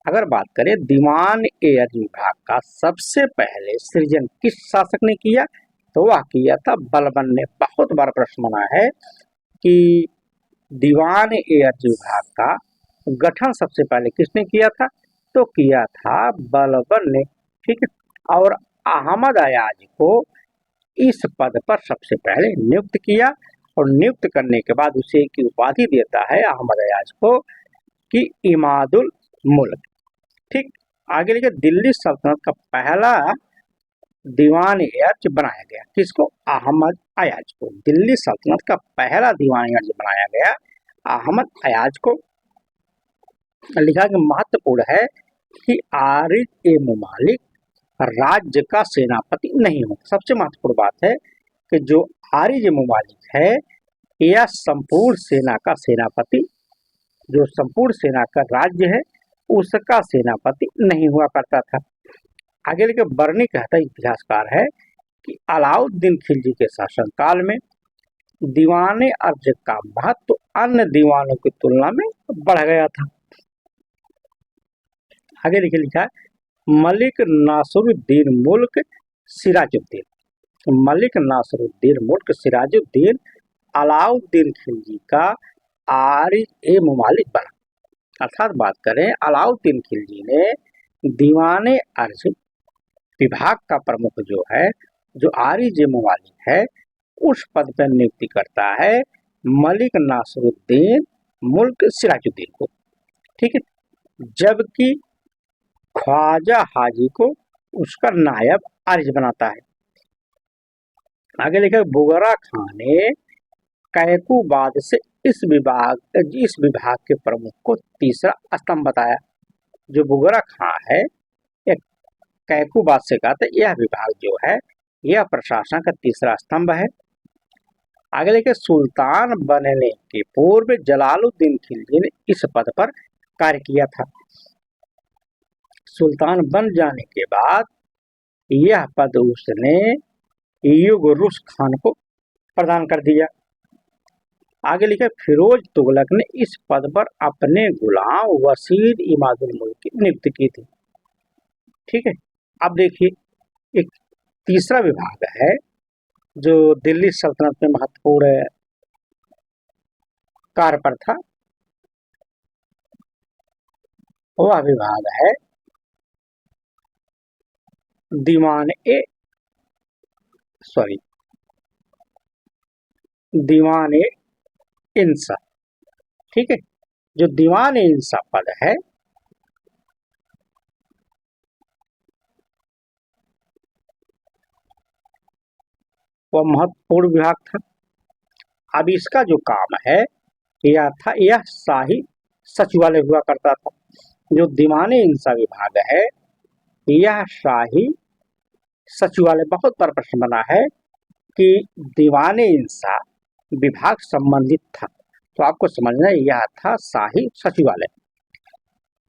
[SPEAKER 1] अगर बात करें दीवान ए अर्ज विभाग का सबसे पहले सृजन किस शासक ने किया, तो वह किया था बलबन ने। बहुत बार प्रश्न बना है कि दीवान ए अर्ज विभाग का गठन सबसे पहले किसने किया था, तो किया था बलबन ने। ठीक है, और अहमद अयाज को इस पद पर सबसे पहले नियुक्त किया और नियुक्त करने के बाद उसे की उपाधि देता है अहमद अयाज को कि इमादुल मुल्क। ठीक, आगे लिखे दिल्ली सल्तनत का पहला दीवान ए अर्ज बनाया गया। किसको? अहमद अयाज को। दिल्ली सल्तनत का पहला दीवान ए अर्ज बनाया गया अहमद अयाज को। लिखा कि महत्वपूर्ण है कि आरिज ए मुमालिक राज्य का सेनापति नहीं होता। सबसे महत्वपूर्ण बात है कि जो आरिज ए मुमालिक है यह संपूर्ण सेना का सेनापति जो संपूर्ण सेना का राज्य है उसका सेनापति नहीं हुआ करता था। आगे लेके बर्नी कहता इतिहासकार है कि अलाउद्दीन खिलजी के शासनकाल में दीवाने अर्ज का महत्व अन्य दीवानों की तुलना में बढ़ गया था। आगे लिखे लिखा है मलिक नासरुद्दीन मुल्क सिराजुद्दीन। मलिक नासरुद्दीन मुल्क सिराजुद्दीन अलाउद्दीन खिलजी का आर्य मुमालिक बना। अर्थात बात करें अलाउद्दीन खिलजी ने दीवाने अर्ज विभाग का प्रमुख जो है, जो आर्य मुमालिक है, उस पद पर नियुक्ति करता है मलिक नासरुद्दीन मुल्क सिराजुद्दीन को। ठीक है, जबकि ख्वाजा हाजी को उसका नायब आर्ज बनाता है। आगे लिखा बुगरा खां ने कैकूबाद से इस विभाग के प्रमुख को तीसरा स्तंभ बताया। जो बुगरा खां है एक कैकूबाद से कहा था यह विभाग जो है यह प्रशासन का तीसरा स्तंभ है। आगे लिखे सुल्तान बनने के पूर्व जलालुद्दीन खिलजी ने इस पद पर कार्य किया था। सुल्तान बन जाने के बाद यह पद उसने युगरुस खान को प्रदान कर दिया। आगे लिखा फिरोज तुगलक ने इस पद पर अपने गुलाम वसीद इमादुल मुल्क की नियुक्ति की थी। ठीक है, अब देखिए एक तीसरा विभाग है जो दिल्ली सल्तनत में महत्वपूर्ण कार्य पर था, वह विभाग है दीवान ए इंसा। ठीक है, जो दीवान ए इंसा पद है वह महत्वपूर्ण विभाग था। अब इसका जो काम है यह शाही सचिवालय हुआ करता था। जो दीवान ए इंसा विभाग है यह शाही सचिवालय, बहुत बार प्रश्न बना है कि दीवान ए इंसा विभाग संबंधित था, तो आपको समझना यह था शाही सचिवालय।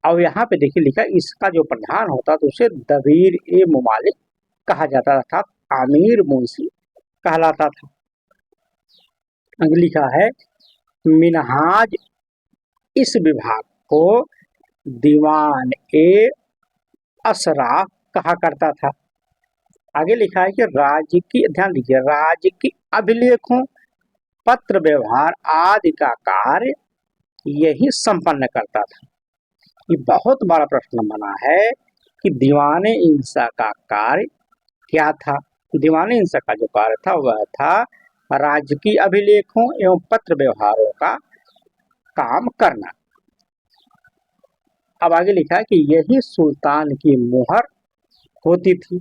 [SPEAKER 1] और यहाँ पे देखिए लिखा इसका जो प्रधान होता तो उसे दबीर ए मुमालिक कहा जाता था, आमिर मुंशी कहलाता था। लिखा है मिनहाज इस विभाग को दीवान ए अशराफ कहा करता था। आगे लिखा है कि राज्य की, ध्यान दीजिए, राज्य की अभिलेखों पत्र व्यवहार आदि का कार्य यही संपन्न करता था। ये बहुत बड़ा प्रश्न बना है कि दीवाने इंसा का कार्य क्या था। दीवाने इंसा का जो कार्य था वह था राज्य की अभिलेखों एवं पत्र व्यवहारों का काम करना। अब आगे लिखा है कि यही सुल्तान की मुहर होती थी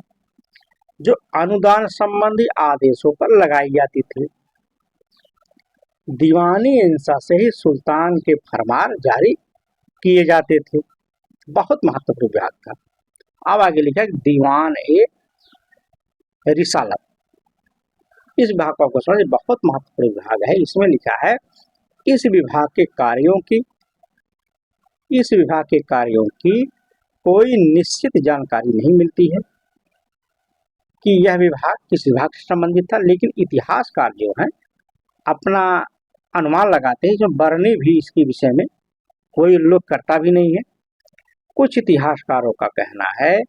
[SPEAKER 1] जो अनुदान संबंधी आदेशों पर लगाई जाती थी। दीवानी इंसा से ही सुल्तान के फरमान जारी किए जाते थे। बहुत महत्वपूर्ण विभाग था। अब आगे लिखा है दीवान ए रिसालत। इस विभाग का क्वेश्चन बहुत महत्वपूर्ण विभाग है। इसमें लिखा है इस विभाग के कार्यों की कोई निश्चित जानकारी नहीं मिलती है कि यह विभाग किस विभाग से संबंधित था, लेकिन इतिहासकार जो है अपना अनुमान लगाते हैं। जो बरनी भी इसके विषय में कोई उल्लेख करता भी नहीं है। कुछ इतिहासकारों का कहना है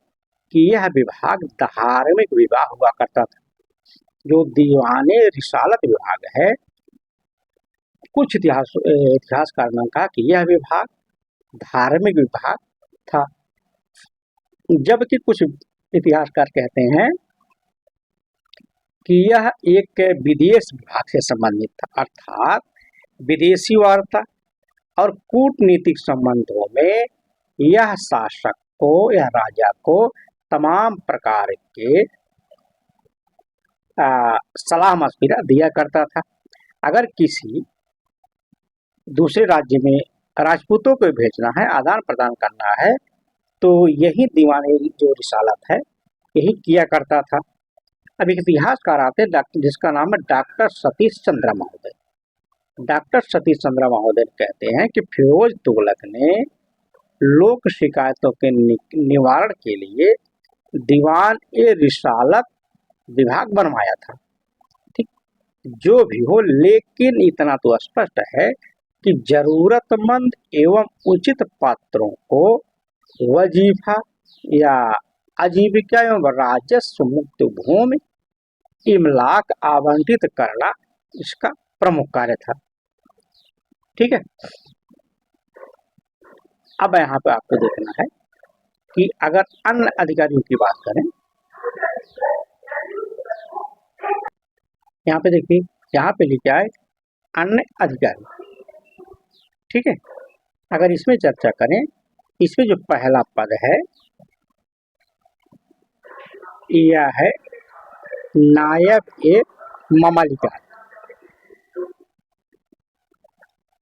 [SPEAKER 1] कि यह विभाग धार्मिक विभाग हुआ करता था। जो दीवाने रिसालत विभाग है, कुछ इतिहासकार ने कहा कि यह विभाग धार्मिक विभाग था, जबकि कुछ इतिहासकार कहते हैं कि यह एक विदेश विभाग से संबंधित था। अर्थात विदेशी वार्ता और कूटनीतिक संबंधों में यह शासक को या राजा को तमाम प्रकार के सलाह मशविरा दिया करता था। अगर किसी दूसरे राज्य में राजपूतों को भेजना है, आदान प्रदान करना है, तो यही दीवानी जो रिसालत है यही किया करता था। अब एक इतिहासकार आते हैं जिसका नाम है डॉक्टर सतीश चंद्र महोदय। डॉक्टर सतीश चंद्र महोदय कहते हैं कि फिरोज तुगलक ने लोक शिकायतों के निवारण के लिए दीवान ए रिसालत विभाग बनवाया था। ठीक, जो भी हो, लेकिन इतना तो स्पष्ट है कि जरूरतमंद एवं उचित पात्रों को वजीफा या आजीविका एवं राजस्व मुक्त भूमि इमलाक आवंटित करना इसका प्रमुख कार्य था। ठीक है, अब यहाँ पे आपको देखना है कि अगर अन्य अधिकारियों की बात करें, यहाँ पे देखिए, यहाँ पे लिखा है अन्य अधिकारी। ठीक है, अगर इसमें चर्चा करें, इसमें जो पहला पद है यह है नायब ए मामलिकात।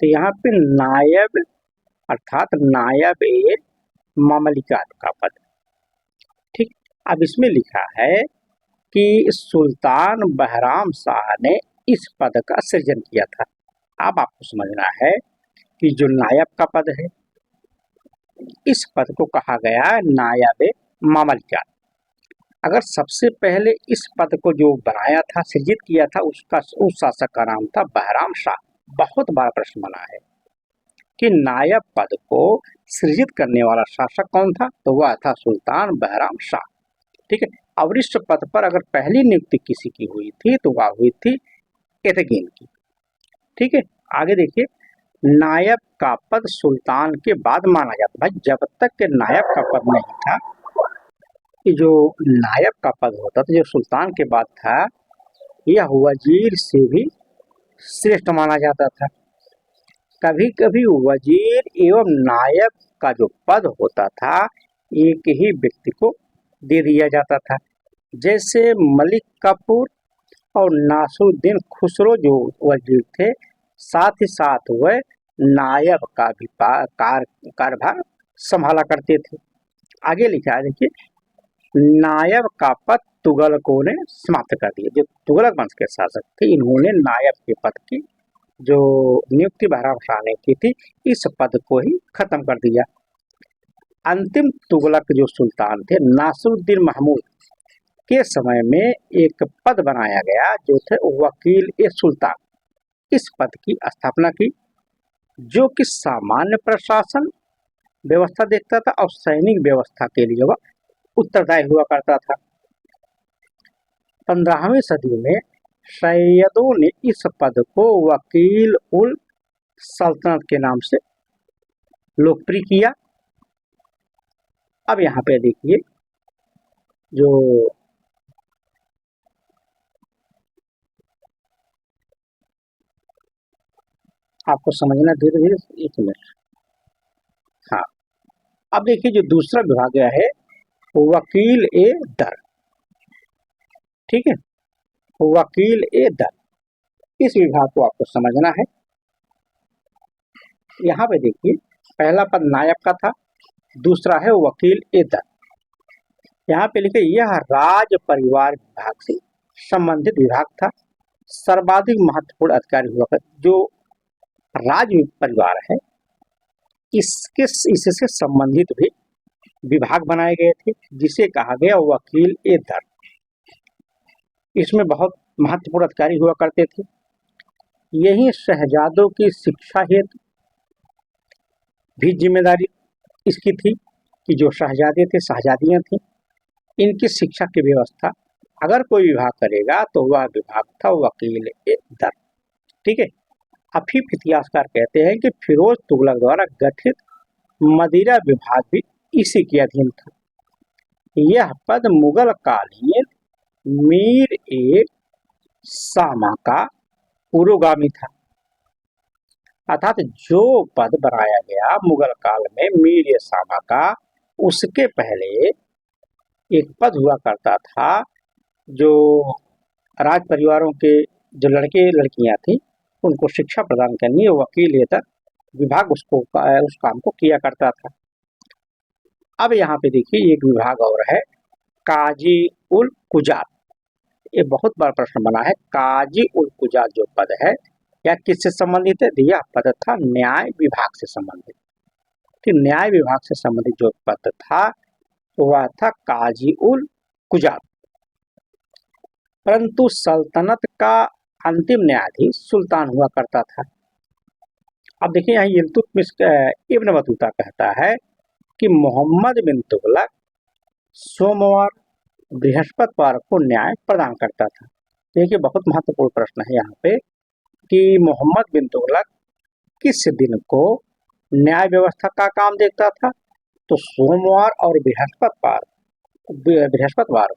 [SPEAKER 1] तो यहाँ पे नायब अर्थात नायब ए मामलिकात का पद। ठीक, अब इसमें लिखा है कि सुल्तान बहराम शाह ने इस पद का सृजन किया था। अब आपको समझना है कि जो नायब का पद है, इस पद को कहा गया है नायब ए मामलिकात। अगर सबसे पहले इस पद को जो बनाया था, सृजित किया था, उस शासक का नाम था बहराम शाह। बहुत बड़ा प्रश्न बना है कि नायब पद को सृजित करने वाला शासक कौन था, तो वह था सुल्तान बहराम शाह। ठीक है, अवरिष्ठ पद पर अगर पहली नियुक्ति किसी की हुई थी तो वह हुई थी एतगीन की। ठीक है, आगे देखिए, नायब का पद सुल्तान के बाद माना जाता। भाई, जब तक के नायब का पद नहीं था, कि जो नायब का पद होता था, जो सुल्तान के बाद था, यह वजीर से भी श्रेष्ठ माना जाता था। कभी कभी वजीर एवं नायब का जो पद होता था, एक ही व्यक्ति को दे दिया जाता था। जैसे मलिक काफूर और नासरुद्दीन खुसरो जो वजीर थे, साथ ही साथ वह नायब का भी कार्यभार संभाला करते थे। आगे लिखा है, देखिए, नायब का पद तुगलकों ने समाप्त कर दिया। जो तुगलक वंश के शासक थे, इन्होंने नायब के पद की जो नियुक्ति बहराम शाह ने की थी, इस पद को ही खत्म कर दिया। अंतिम तुगलक जो सुल्तान थे नासरुद्दीन महमूद के समय में एक पद बनाया गया, जो थे वकील ए सुल्तान। इस पद की स्थापना की, जो कि सामान्य प्रशासन व्यवस्था देखता था और सैनिक व्यवस्था के लिए वह उत्तरदायी हुआ करता था। 15वीं सदी में सैयदों ने इस पद को वकील उल सल्तनत के नाम से लोकप्रिय किया। अब यहाँ पे देखिए, जो आपको समझना धीरे धीरे, एक मिनट। हाँ, अब देखिए, जो दूसरा विभाग है वकील ए दर। ठीक है, वकील ए दर, इस विभाग को आपको समझना है। यहाँ पे देखिए, पहला पद नायब का था, दूसरा है वकील ए दर। यहाँ पे लिखे, यह राज परिवार विभाग से संबंधित विभाग था। सर्वाधिक महत्वपूर्ण अधिकारी हुआ करता। जो राज परिवार है, इससे संबंधित भी विभाग बनाए गए थे, जिसे कहा गया वकील ए दर। इसमें बहुत महत्वपूर्ण अधिकारी हुआ करते थे। यही शहजादों की शिक्षा हेतु भी जिम्मेदारी इसकी थी कि जो शहजादे थे, शहजादियां थी, इनकी शिक्षा की व्यवस्था अगर कोई विभाग करेगा तो वह विभाग था वकील ए दर। ठीक है, अफीफ इतिहासकार कहते हैं कि फिरोज तुगलक द्वारा गठित मदिरा विभाग भी इसी के अधीन था। यह पद मुगल कालीन मीर ए सामा का पुरोगामी था। अर्थात जो पद बनाया गया मुगल काल में मीर ए सामा का, उसके पहले एक पद हुआ करता था जो राज परिवारों के जो लड़के लड़कियां थी, उनको शिक्षा प्रदान करनी, वकील ए दर विभाग उस काम को किया करता था। अब यहाँ पे देखिए, एक विभाग और है काजी उल कुजात। ये बहुत बड़ा प्रश्न बना है। काजी उल कुजात जो पद है, यह किससे संबंधित है? यह पद था न्याय विभाग से संबंधित। कि न्याय विभाग से संबंधित जो पद था वह था काजी उल कुजात। परंतु सल्तनत का अंतिम न्यायाधीश सुल्तान हुआ करता था। अब देखिए यहाँ इल्तुतमिश इब्न बतूता कहता है कि मोहम्मद बिन तुगलक सोमवार बृहस्पतिवार को न्याय प्रदान करता था। देखिए बहुत महत्वपूर्ण प्रश्न है यहाँ पे कि मोहम्मद बिन तुगलक किस दिन को न्याय व्यवस्था का काम देखता था? तो सोमवार और बृहस्पतिवार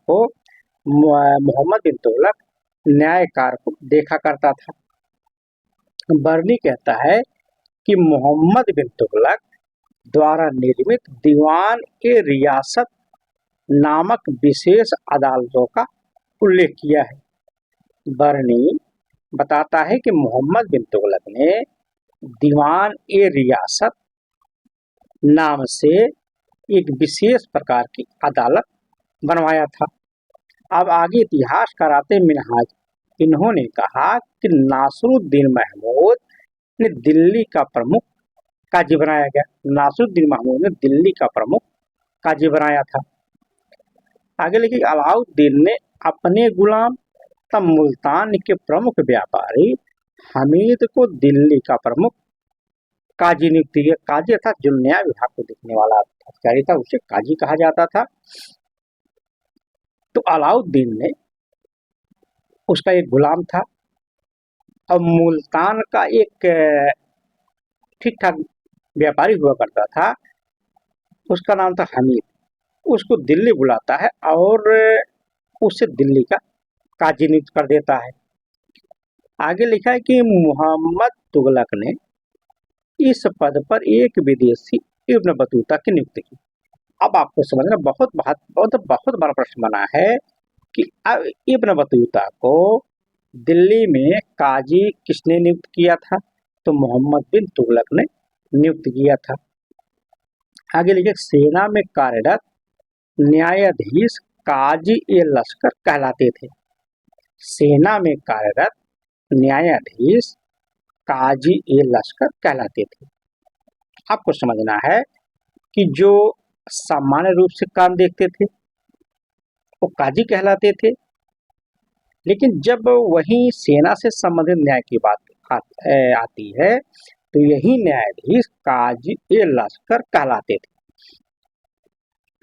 [SPEAKER 1] को मोहम्मद बिन तुगलक न्याय कार्य को देखा करता था। बर्नी कहता है कि मोहम्मद बिन तुगलक द्वारा निर्मित दीवान ए रियासत नामक विशेष अदालतों का उल्लेख किया है। बर्नी बताता है कि मोहम्मद बिन तुगलक ने दीवान ए रियासत नाम से एक विशेष प्रकार की अदालत बनवाया था। अब आगे इतिहासकार आते मिनहाज, इन्होंने कहा कि नासरुद्दीन महमूद ने दिल्ली का प्रमुख काजी बनाया गया। नासरुद्दीन महमूद ने दिल्ली का प्रमुख काजी बनाया था। आगे लिखिए अलाउद्दीन ने अपने गुलाम तब मुल्तान के प्रमुख व्यापारी हमीद को दिल्ली का प्रमुख काजी नियुक्त किया। काजी अर्थात जो न्याय विभाग को देखने वाला अधिकारी था उसे काजी कहा जाता था। तो अलाउद्दीन ने उसका एक गुलाम था और मुल्तान का एक ठीक ठाक व्यापारी हुआ करता था, उसका नाम था हमीद। उसको दिल्ली बुलाता है और उसे दिल्ली का काजी नियुक्त कर देता है। आगे लिखा है कि मोहम्मद तुगलक ने इस पद पर एक विदेशी इब्न बतूता की नियुक्ति की। अब आपको समझना बहुत बड़ा प्रश्न बना है कि अब इब्न बतूता को दिल्ली में काजी किसने नियुक्त किया था? तो मोहम्मद बिन तुगलक ने नियुक्त किया था। आगे लिखे सेना में कार्यरत न्यायाधीश काजी ए लश्कर कहलाते थे। सेना में कार्यरत न्यायाधीश काजी ए लश्कर कहलाते थे। आपको समझना है कि जो सामान्य रूप से काम देखते थे वो काजी कहलाते थे, लेकिन जब वही सेना से संबंधित न्याय की बात आती है तो यही न्यायाधीश काजी ए लश्कर कहलाते थे।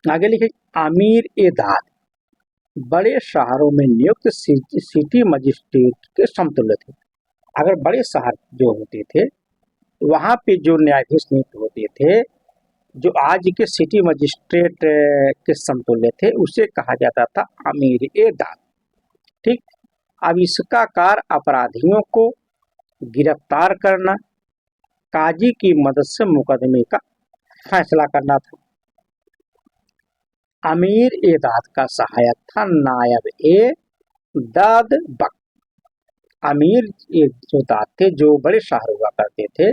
[SPEAKER 1] आगे लिखे आमीर ए दाद बड़े शहरों में नियुक्त सिटी मजिस्ट्रेट के समतुल्य थे। अगर बड़े शहर जो होते थे वहां पे जो न्यायाधीश नियुक्त होते थे, जो आज के सिटी मजिस्ट्रेट के समतुल्य थे, उसे कहा जाता था अमीर ए दाद। ठीक, अब इसका कार्य अपराधियों को गिरफ्तार करना, काजी की मदद से मुकदमे का फैसला करना था। अमीर ए दाद का सहायक था नायब ए दाद बक। अमीर ए जो दाद थे, जो बड़े शहर हुआ करते थे,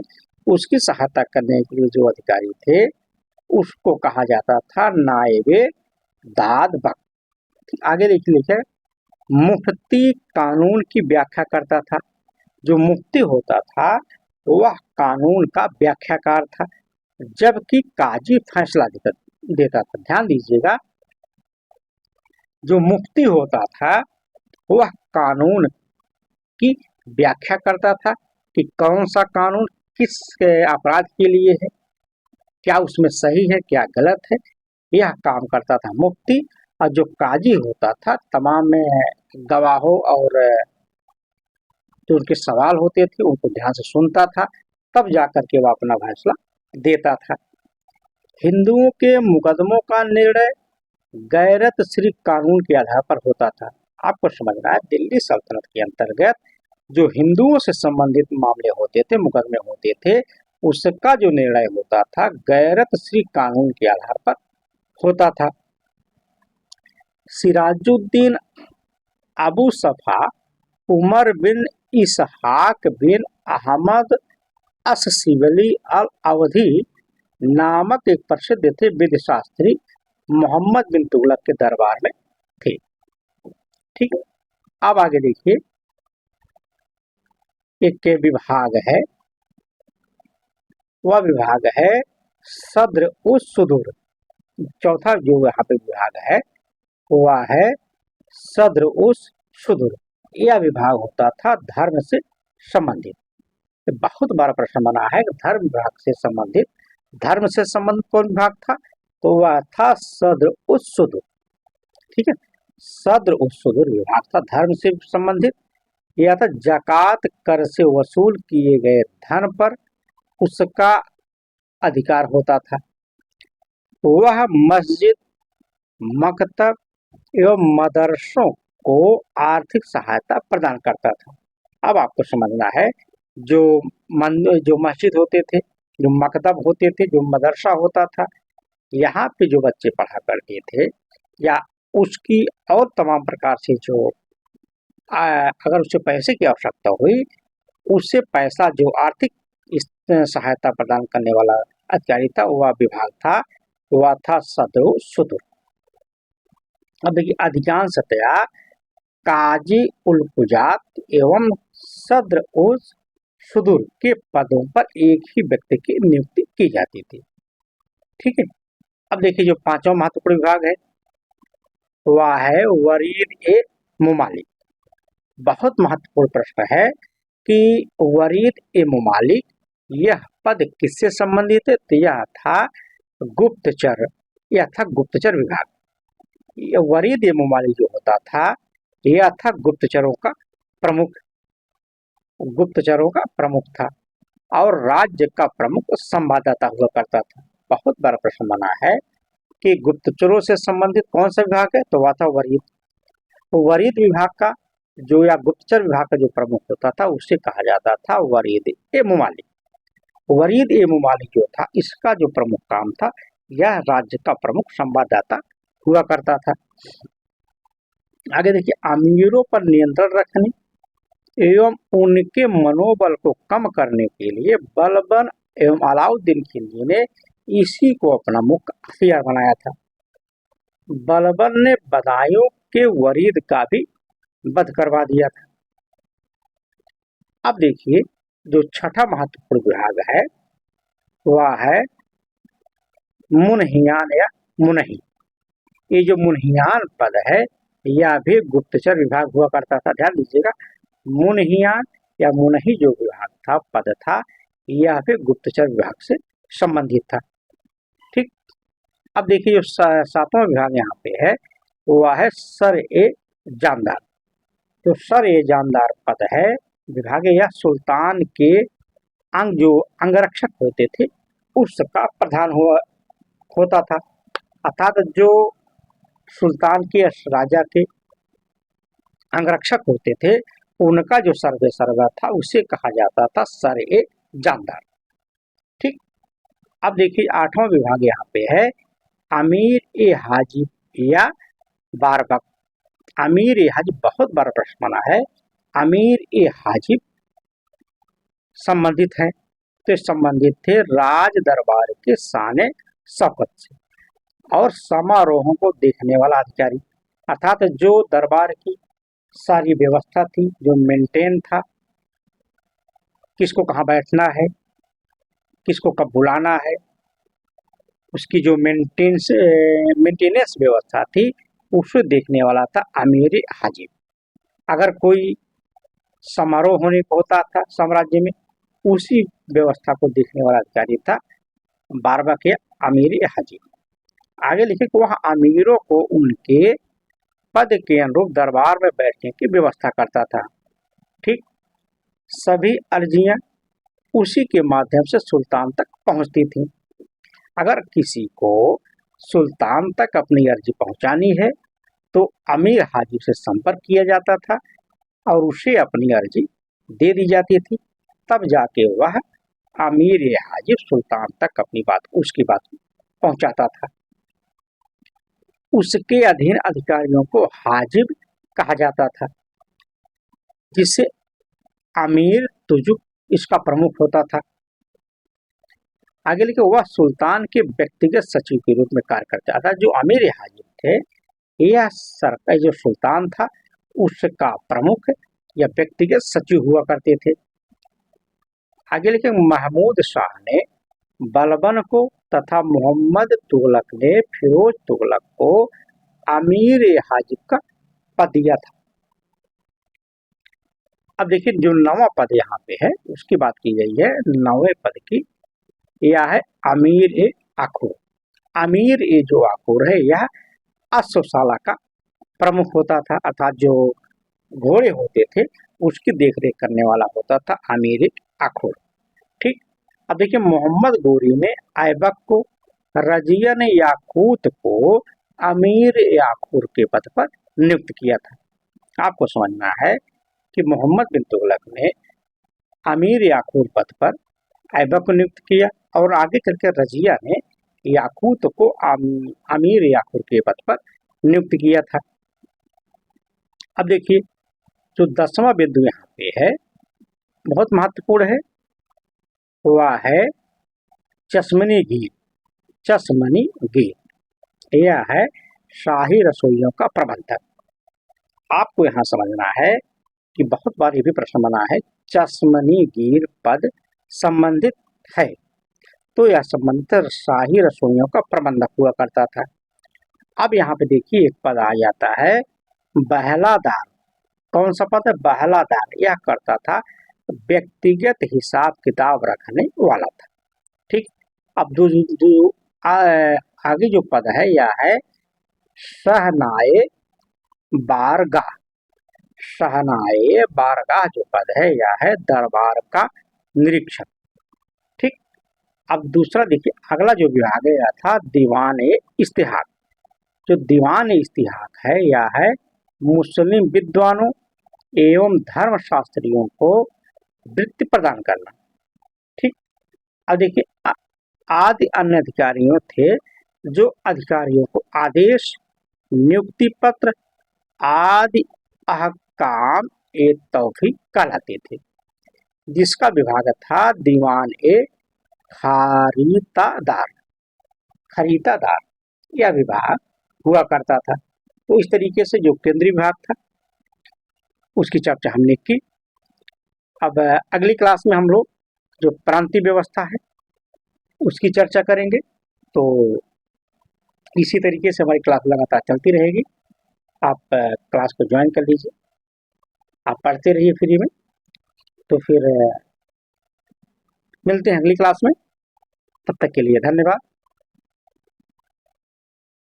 [SPEAKER 1] उसकी सहायता करने के लिए जो अधिकारी थे उसको कहा जाता था नायब ए दाद बक। आगे लिखे मुफ्ती कानून की व्याख्या करता था। जो मुफ्ती होता था वह कानून का व्याख्याकार था, जबकि काजी फैसला देता था। ध्यान दीजिएगा, जो मुफ्ती होता था वह कानून की व्याख्या करता था कि कौन सा कानून किस अपराध के लिए है, क्या उसमें सही है क्या गलत है, यह काम करता था मुफ्ती। और जो काजी होता था तमाम गवाहों और जो उनके सवाल होते थे उनको ध्यान से सुनता था, तब जाकर के वह अपना फैसला देता था। हिंदुओं के मुकदमों का निर्णय गैरत सिर्फ कानून के आधार पर होता था। आपको समझना है, दिल्ली सल्तनत के अंतर्गत जो हिंदुओं से संबंधित मामले होते थे, मुकदमे होते थे, उसका जो निर्णय होता था गैरत सिर्फ कानून के आधार पर होता था। सिराजुद्दीन अबू सफा उमर बिन इसहाक बिन अहमद असशिवली अल अवधी नामक एक प्रसिद्ध थे विधि शास्त्री मोहम्मद बिन तुगलक के दरबार में थे। ठीक है, अब आगे देखिए एक विभाग है, वह विभाग है सद्र उस सुदूर। चौथा जो यहाँ पे विभाग है वह है सद्र उस सुदूर। यह विभाग होता था धर्म से संबंधित। बहुत बार प्रश्न बना है कि धर्म विभाग से संबंधित, धर्म से संबंधित कौन विभाग था, तो वह था सद्र उस सुदूर। ठीक है, सद्र उस सुदूर विभाग था धर्म से संबंधित। यह था जकात कर से वसूल किए गए धन पर उसका अधिकार होता था। वह मस्जिद, मकतब एवं मदरसों को आर्थिक सहायता प्रदान करता था। अब आपको समझना है, जो मस्जिद होते थे, जो मकतब होते थे, जो मदरसा होता था, यहाँ पे जो बच्चे पढ़ा करते थे, या उसकी और तमाम प्रकार से जो अगर उसे पैसे की आवश्यकता हुई, उससे पैसा जो आर्थिक सहायता प्रदान करने वाला अधिकारी था, वह विभाग था, वह था सद्र सुदूर। अब देखिए, अधिकांशतया काजी उल कुजात एवं सद्र उस सुदूर के पदों पर एक ही व्यक्ति की नियुक्ति की जाती थी। ठीक है, अब देखिए जो पांचवा महत्वपूर्ण विभाग है वह है वरीद ए मुमालिक। बहुत महत्वपूर्ण प्रश्न है कि वरीद ए मुमालिक यह पद किससे संबंधित है, तो यह था गुप्तचर, यह था गुप्तचर विभाग। वरीद ए मुमालिक जो होता था यह था गुप्तचरों का प्रमुख, गुप्तचरों का प्रमुख था और राज्य का प्रमुख संवाददाता हुआ करता था। बहुत बड़ा प्रश्न बना है कि गुप्तचरों से संबंधित कौन सा विभाग है, तो वह था वरीद। वरीद विभाग का जो या गुप्तचर विभाग का जो प्रमुख होता था उसे कहा जाता था वरीद ए मुमालिक। वरीद ए मुमालिक जो था, इसका जो प्रमुख काम था, यह राज्य का प्रमुख संवाददाता हुआ करता था। आगे देखिए, अमीरों पर नियंत्रण रखने एवं उनके मनोबल को कम करने के लिए बलबन एवं अलाउद्दीन खिलजी ने इसी को अपना मुख्य हथियार बनाया था। बलबन ने बदायूं के वरीद का भी वध करवा दिया था। अब देखिए, जो छठा महत्वपूर्ण विभाग है वह है मुनहियान या मुनही। ये जो मुनहियान पद है यह भी गुप्तचर विभाग हुआ करता था। ध्यान दीजिएगा, मुनहियान या मुनही जो विभाग था, पद था, यह भी गुप्तचर विभाग से संबंधित था। ठीक, अब देखिए जो सातवां विभाग यहाँ पे है वह है सर ए जानदार। जो सर ए जानदार पद है विभाग, यह सुल्तान के जो अंगरक्षक होते थे उसका प्रधान होता था। अर्थात जो सुल्तान के राजा के अंगरक्षक होते थे उनका जो सर्वे था उसे कहा जाता था सर ए जानदार। ठीक, अब देखिए आठवां विभाग यहाँ पे है अमीर ए हाजिब या बारबक। अमीर ए हाजिब, बहुत बड़ा प्रश्न बना है। अमीर ए हाजिब संबंधित है, तो संबंधित थे राज दरबार के साने शौकत से और समारोहों को देखने वाला अधिकारी। अर्थात जो दरबार की सारी व्यवस्था थी, जो मेंटेन था, किसको कहाँ बैठना है, किसको कब बुलाना है, उसकी जो मेंटेनेंस व्यवस्था थी उसे देखने वाला था अमीर हाजिब। अगर कोई समारोह होने को होता था साम्राज्य में, उसी व्यवस्था को देखने वाला अधिकारी था बारबक या अमीर हाजिब। आगे लिखे कि वह अमीरों को उनके पद के अनुरूप दरबार में बैठने की व्यवस्था करता था। ठीक, सभी अर्जियां उसी के माध्यम से सुल्तान तक पहुंचती थी। अगर किसी को सुल्तान तक अपनी अर्जी पहुंचानी है तो अमीर हाजिब से संपर्क किया जाता था और उसे अपनी अर्जी दे दी जाती थी, तब जाके वह अमीर हाजिब सुल्तान तक उसकी बात पहुंचाता था। उसके अधीन अधिकारियों को हाजिब कहा जाता था, जिससे अमीर तुजुक इसका प्रमुख होता था। आगे लिखे, वह सुल्तान के व्यक्तिगत सचिव के रूप में कार्य करता था। जो अमीर हाजिब थे, यह सरकार जो सुल्तान था उसका प्रमुख या व्यक्तिगत सचिव हुआ करते थे। आगे लिखे महमूद शाह ने बलबन को तथा मोहम्मद तुगलक ने फिरोज तुगलक को अमीर हाजिब का पद दिया था। अब देखिए जो नवा पद यहाँ पे है उसकी बात की गई है, नवे पद की। यह है अमीर ए आखुर। अमीर ए जो आखुर है यह अश्वशाला का प्रमुख होता था, अर्थात जो घोड़े होते थे उसकी देखरेख करने वाला होता था अमीर ए आखुर। ठीक। अब देखिए मोहम्मद गोरी ने ऐबक को, रजिया ने याकूत को अमीर ए आखुर के पद पर नियुक्त किया था। आपको समझना है कि मोहम्मद बिन तुगलक ने अमीर याकूत पद पर ऐबक को नियुक्त किया और आगे चलकर रजिया ने याकूत को अमीर याकूत के पद पर नियुक्त किया था। अब देखिए जो 10वां बिंदु यहाँ पे है बहुत महत्वपूर्ण है, वह है चश्मनी गीर। चश्मनी गीर यह है शाही रसोइयों का प्रबंधक। आपको यहाँ समझना है कि बहुत बार ये भी प्रश्न बना है, चश्मनी गीर पद संबंधित है, तो यह संबंधित शाही रसोइयों का प्रबंधक हुआ करता था। अब यहाँ पे देखिए एक पद आ जाता है बहलादार। कौन सा पद है? बहलादार। यह करता था व्यक्तिगत हिसाब किताब रखने वाला था। ठीक। अब आगे जो पद है यह है शहनाए बारगाह। शहनाए बारगाह जो पद है यह है दरबार का निरीक्षक। ठीक। अब दूसरा देखिए अगला जो विभाग है यह था दीवान इस्तिहाक। जो दीवान इस्तिहाक है यह है मुस्लिम विद्वानों एवं धर्मशास्त्रियों को वृत्ति प्रदान करना। ठीक। अब देखिए आदि अन्य अधिकारियों थे जो अधिकारियों को आदेश, नियुक्ति पत्र आदि अहकाम ए तौफीक कहलाते थे, जिसका विभाग था दीवान ए खरीदादार। खरीदादार यह विभाग हुआ करता था। तो इस तरीके से जो केंद्रीय विभाग था उसकी चर्चा हमने की। अब अगली क्लास में हम लोग जो प्रांतीय व्यवस्था है उसकी चर्चा करेंगे। तो इसी तरीके से हमारी क्लास लगातार चलती रहेगी। आप क्लास को ज्वाइन कर लीजिए, आप पढ़ते रहिए फ्री में। तो फिर मिलते हैं अगली क्लास में, तब तक के लिए धन्यवाद।